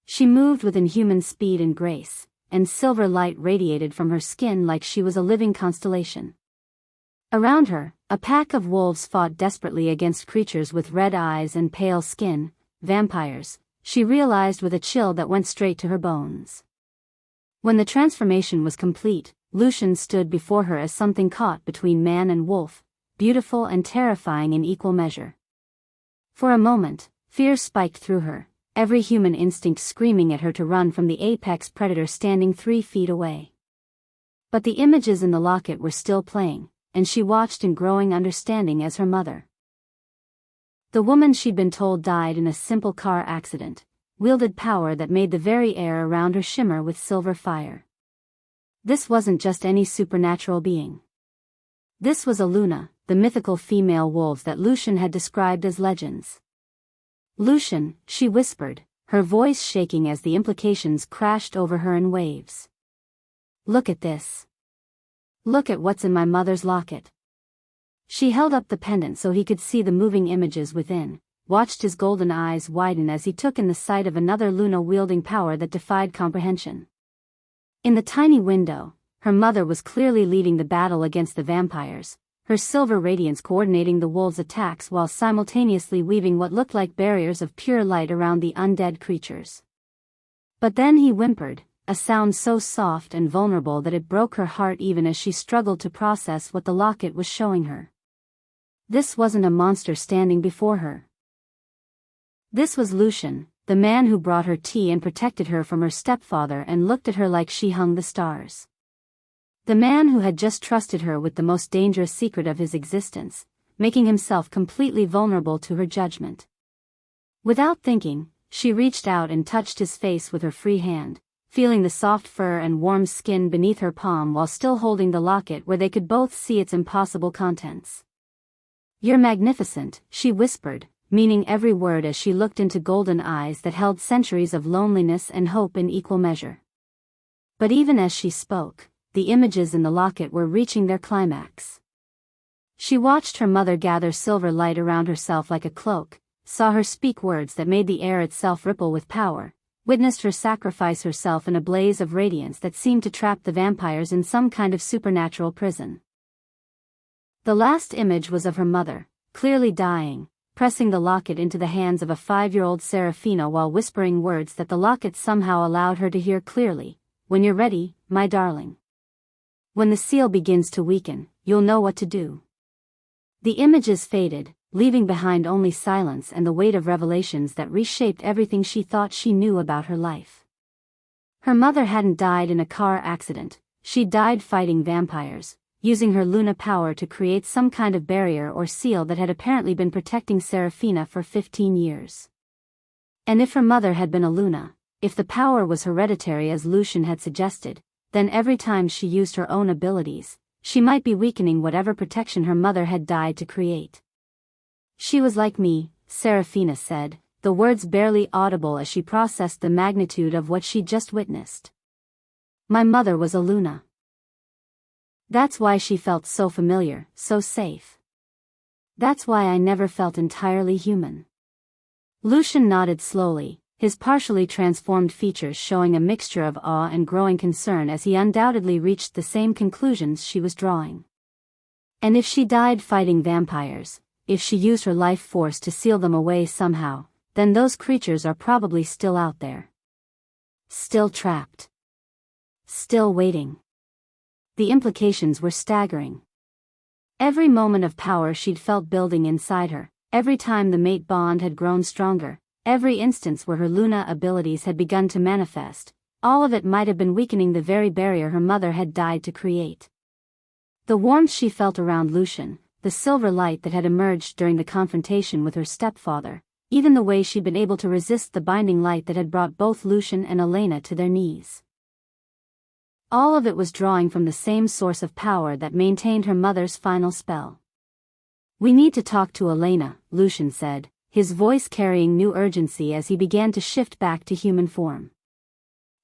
She moved with inhuman speed and grace, and silver light radiated from her skin like she was a living constellation. Around her, a pack of wolves fought desperately against creatures with red eyes and pale skin, vampires, she realized with a chill that went straight to her bones. When the transformation was complete, Lucian stood before her as something caught between man and wolf, beautiful and terrifying in equal measure. For a moment, fear spiked through her, every human instinct screaming at her to run from the apex predator standing 3 feet away. But the images in the locket were still playing, and she watched in growing understanding as her mother. The woman she'd been told died in a simple car accident, wielded power that made the very air around her shimmer with silver fire. This wasn't just any supernatural being. This was Aluna, the mythical female wolves that Lucian had described as legends. Lucian, she whispered, her voice shaking as the implications crashed over her in waves. Look at this. Look at what's in my mother's locket. She held up the pendant so he could see the moving images within, watched his golden eyes widen as he took in the sight of another Luna wielding power that defied comprehension. In the tiny window, her mother was clearly leading the battle against the vampires, her silver radiance coordinating the wolves' attacks while simultaneously weaving what looked like barriers of pure light around the undead creatures. But then he whimpered, a sound so soft and vulnerable that it broke her heart even as she struggled to process what the locket was showing her. This wasn't a monster standing before her. This was Lucian, the man who brought her tea and protected her from her stepfather and looked at her like she hung the stars. The man who had just trusted her with the most dangerous secret of his existence, making himself completely vulnerable to her judgment. Without thinking, she reached out and touched his face with her free hand, feeling the soft fur and warm skin beneath her palm while still holding the locket where they could both see its impossible contents. "You're magnificent," she whispered, meaning every word as she looked into golden eyes that held centuries of loneliness and hope in equal measure. But even as she spoke, the images in the locket were reaching their climax. She watched her mother gather silver light around herself like a cloak, saw her speak words that made the air itself ripple with power, witnessed her sacrifice herself in a blaze of radiance that seemed to trap the vampires in some kind of supernatural prison. The last image was of her mother, clearly dying, pressing the locket into the hands of a 5-year-old Seraphina while whispering words that the locket somehow allowed her to hear clearly. "When you're ready, my darling. When the seal begins to weaken, you'll know what to do." The images faded, leaving behind only silence and the weight of revelations that reshaped everything she thought she knew about her life. Her mother hadn't died in a car accident, she died fighting vampires, using her Luna power to create some kind of barrier or seal that had apparently been protecting Seraphina for 15 years. And if her mother had been a Luna, if the power was hereditary as Lucian had suggested, then every time she used her own abilities, she might be weakening whatever protection her mother had died to create. "She was like me," Seraphina said, the words barely audible as she processed the magnitude of what she'd just witnessed. "My mother was a Luna. That's why she felt so familiar, so safe. That's why I never felt entirely human." Lucian nodded slowly, his partially transformed features showing a mixture of awe and growing concern as he undoubtedly reached the same conclusions she was drawing. And if she died fighting vampires, if she used her life force to seal them away somehow, then those creatures are probably still out there. Still trapped. Still waiting. The implications were staggering. Every moment of power she'd felt building inside her, every time the mate bond had grown stronger, every instance where her Luna abilities had begun to manifest, all of it might have been weakening the very barrier her mother had died to create. The warmth she felt around Lucian, the silver light that had emerged during the confrontation with her stepfather, even the way she'd been able to resist the binding light that had brought both Lucian and Elena to their knees. All of it was drawing from the same source of power that maintained her mother's final spell. "We need to talk to Elena," Lucian said, his voice carrying new urgency as he began to shift back to human form.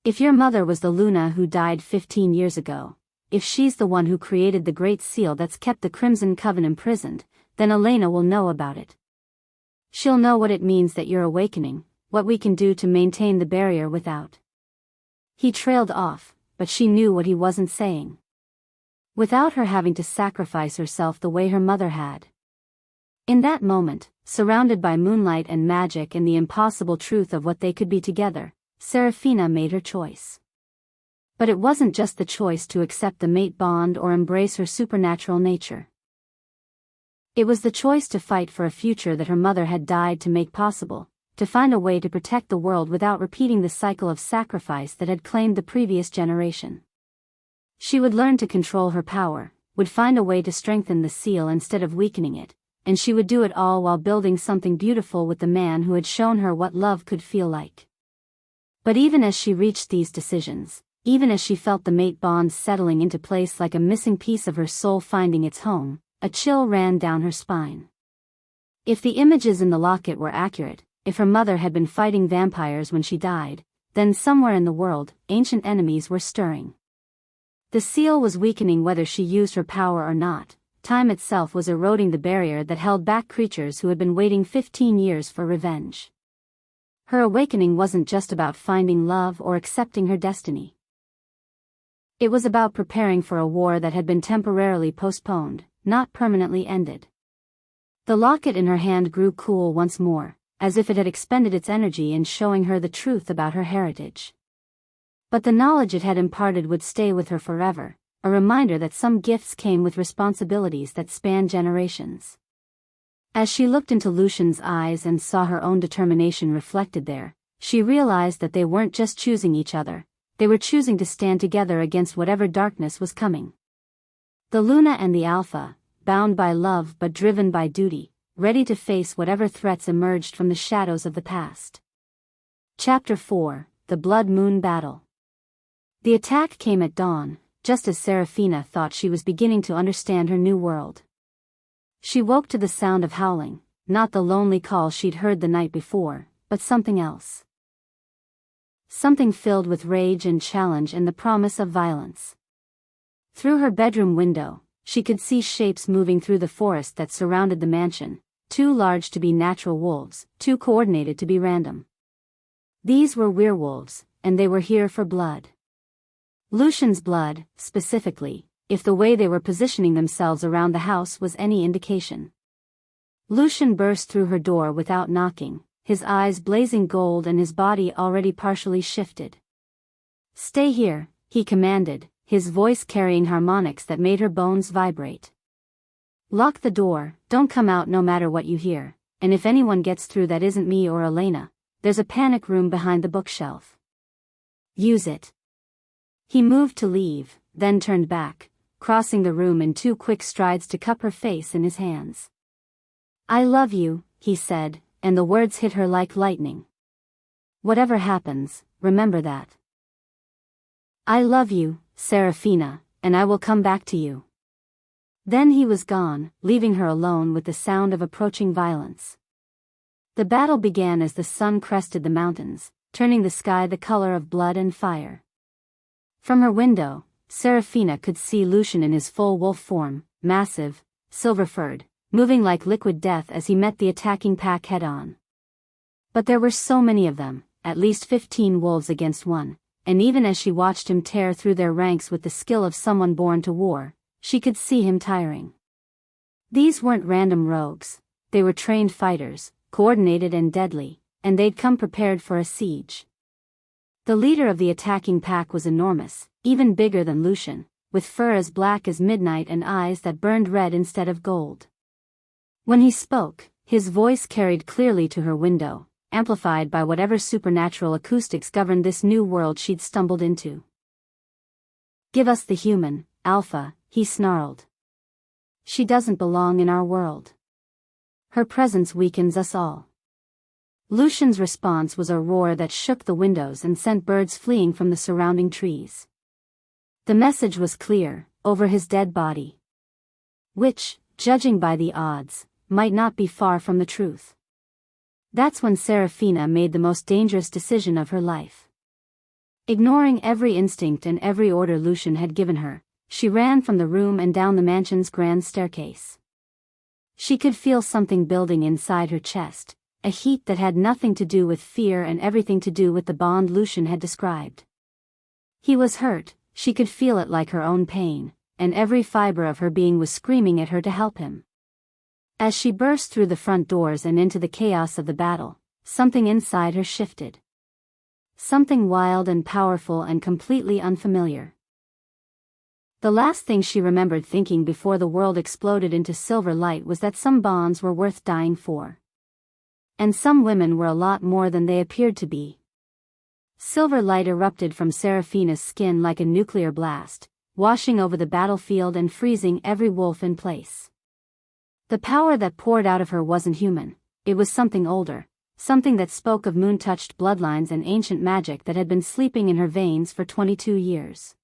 "If your mother was the Luna who died 15 years ago, if she's the one who created the Great Seal that's kept the Crimson Coven imprisoned, then Elena will know about it. She'll know what it means that you're awakening, what we can do to maintain the barrier without." He trailed off, but she knew what he wasn't saying. Without her having to sacrifice herself the way her mother had. In that moment, surrounded by moonlight and magic and the impossible truth of what they could be together, Seraphina made her choice. But it wasn't just the choice to accept the mate bond or embrace her supernatural nature. It was the choice to fight for a future that her mother had died to make possible, to find a way to protect the world without repeating the cycle of sacrifice that had claimed the previous generation. She would learn to control her power, would find a way to strengthen the seal instead of weakening it, and she would do it all while building something beautiful with the man who had shown her what love could feel like. But even as she reached these decisions, even as she felt the mate bond settling into place like a missing piece of her soul finding its home, a chill ran down her spine. If the images in the locket were accurate, if her mother had been fighting vampires when she died, then somewhere in the world, ancient enemies were stirring. The seal was weakening whether she used her power or not. Time itself was eroding the barrier that held back creatures who had been waiting 15 years for revenge. Her awakening wasn't just about finding love or accepting her destiny. It was about preparing for a war that had been temporarily postponed, not permanently ended. The locket in her hand grew cool once more, as if it had expended its energy in showing her the truth about her heritage. But the knowledge it had imparted would stay with her forever, a reminder that some gifts came with responsibilities that spanned generations. As she looked into Lucian's eyes and saw her own determination reflected there, she realized that they weren't just choosing each other, they were choosing to stand together against whatever darkness was coming. The Luna and the Alpha, bound by love but driven by duty, ready to face whatever threats emerged from the shadows of the past. Chapter 4, The Blood Moon Battle. The attack came at dawn, just as Seraphina thought she was beginning to understand her new world. She woke to the sound of howling, not the lonely call she'd heard the night before, but something else. Something filled with rage and challenge and the promise of violence. Through her bedroom window, she could see shapes moving through the forest that surrounded the mansion, too large to be natural wolves, too coordinated to be random. These were werewolves, and they were here for blood. Lucian's blood, specifically, if the way they were positioning themselves around the house was any indication. Lucian burst through her door without knocking, his eyes blazing gold and his body already partially shifted. "Stay here," he commanded, his voice carrying harmonics that made her bones vibrate. "Lock the door, don't come out no matter what you hear, and if anyone gets through that isn't me or Elena, there's a panic room behind the bookshelf. Use it." He moved to leave, then turned back, crossing the room in 2 quick strides to cup her face in his hands. "I love you," he said, and the words hit her like lightning. "Whatever happens, remember that. I love you, Seraphina, and I will come back to you." Then he was gone, leaving her alone with the sound of approaching violence. The battle began as the sun crested the mountains, turning the sky the color of blood and fire. From her window, Seraphina could see Lucian in his full wolf form, massive, silver-furred, moving like liquid death as he met the attacking pack head-on. But there were so many of them, at least 15 wolves against one, and even as she watched him tear through their ranks with the skill of someone born to war, she could see him tiring. These weren't random rogues, they were trained fighters, coordinated and deadly, and they'd come prepared for a siege. The leader of the attacking pack was enormous, even bigger than Lucian, with fur as black as midnight and eyes that burned red instead of gold. When he spoke, his voice carried clearly to her window, amplified by whatever supernatural acoustics governed this new world she'd stumbled into. "Give us the human, Alpha," he snarled. "She doesn't belong in our world. Her presence weakens us all." Lucian's response was a roar that shook the windows and sent birds fleeing from the surrounding trees. The message was clear, over his dead body. Which, judging by the odds, might not be far from the truth. That's when Seraphina made the most dangerous decision of her life. Ignoring every instinct and every order Lucian had given her, she ran from the room and down the mansion's grand staircase. She could feel something building inside her chest, a heat that had nothing to do with fear and everything to do with the bond Lucian had described. He was hurt, she could feel it like her own pain, and every fiber of her being was screaming at her to help him. As she burst through the front doors and into the chaos of the battle, something inside her shifted. Something wild and powerful and completely unfamiliar. The last thing she remembered thinking before the world exploded into silver light was that some bonds were worth dying for. And some women were a lot more than they appeared to be. Silver light erupted from Seraphina's skin like a nuclear blast, washing over the battlefield and freezing every wolf in place. The power that poured out of her wasn't human, it was something older, something that spoke of moon-touched bloodlines and ancient magic that had been sleeping in her veins for 22 years.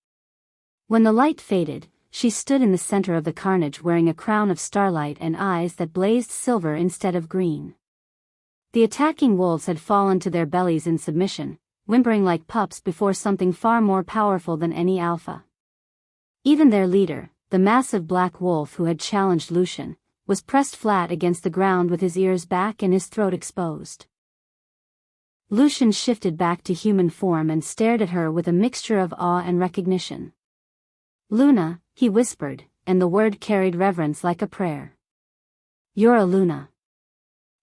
When the light faded, she stood in the center of the carnage wearing a crown of starlight and eyes that blazed silver instead of green. The attacking wolves had fallen to their bellies in submission, whimpering like pups before something far more powerful than any alpha. Even their leader, the massive black wolf who had challenged Lucian, was pressed flat against the ground with his ears back and his throat exposed. Lucian shifted back to human form and stared at her with a mixture of awe and recognition. "Luna," he whispered, and the word carried reverence like a prayer. "You're a Luna.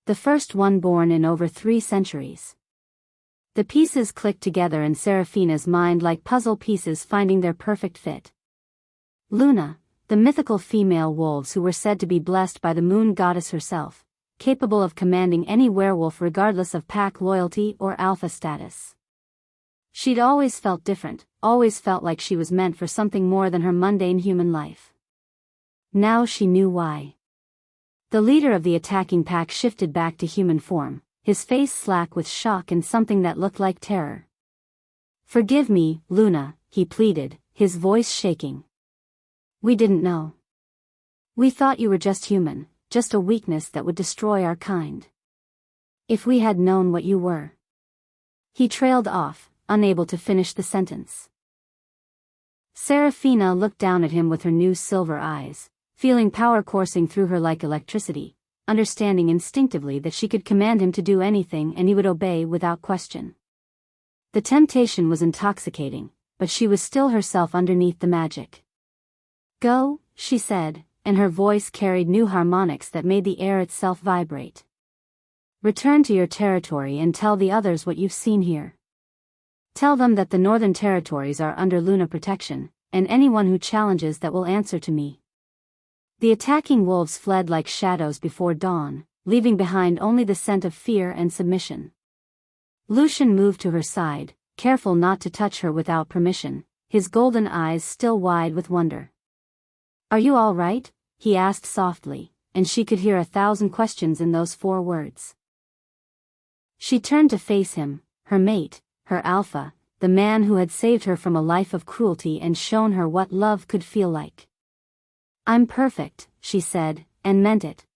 The first one born in over 3 centuries." The pieces clicked together in Seraphina's mind like puzzle pieces finding their perfect fit. Luna, the mythical female wolves who were said to be blessed by the moon goddess herself, capable of commanding any werewolf regardless of pack loyalty or alpha status. She'd always felt different, always felt like she was meant for something more than her mundane human life. Now she knew why. The leader of the attacking pack shifted back to human form, his face slack with shock and something that looked like terror. "Forgive me, Luna," he pleaded, his voice shaking. "We didn't know. We thought you were just human, just a weakness that would destroy our kind. If we had known what you were." He trailed off, unable to finish the sentence. Seraphina looked down at him with her new silver eyes, feeling power coursing through her like electricity, understanding instinctively that she could command him to do anything and he would obey without question. The temptation was intoxicating, but she was still herself underneath the magic. "Go," she said, and her voice carried new harmonics that made the air itself vibrate. "Return to your territory and tell the others what you've seen here. Tell them that the northern territories are under Luna protection, and anyone who challenges that will answer to me." The attacking wolves fled like shadows before dawn, leaving behind only the scent of fear and submission. Lucian moved to her side, careful not to touch her without permission, his golden eyes still wide with wonder. "Are you all right?" he asked softly, and she could hear 1,000 questions in those 4 words. She turned to face him, her mate, her alpha, the man who had saved her from a life of cruelty and shown her what love could feel like. "I'm perfect," she said, and meant it.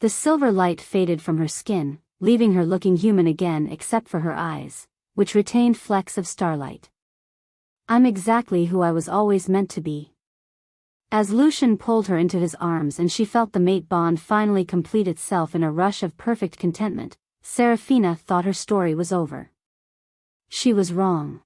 The silver light faded from her skin, leaving her looking human again except for her eyes, which retained flecks of starlight. "I'm exactly who I was always meant to be." As Lucian pulled her into his arms and she felt the mate bond finally complete itself in a rush of perfect contentment, Seraphina thought her story was over. She was wrong.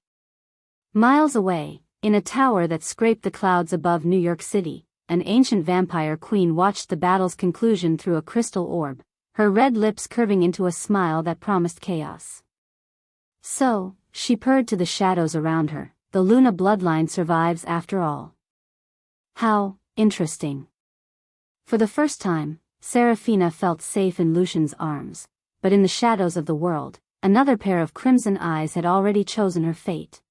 Miles away, in a tower that scraped the clouds above New York City, an ancient vampire queen watched the battle's conclusion through a crystal orb, her red lips curving into a smile that promised chaos. "So," she purred to the shadows around her. The Luna bloodline survives after all. How interesting. For the first time, Seraphina felt safe in Lucian's arms, but in the shadows of the world, another pair of crimson eyes had already chosen her fate.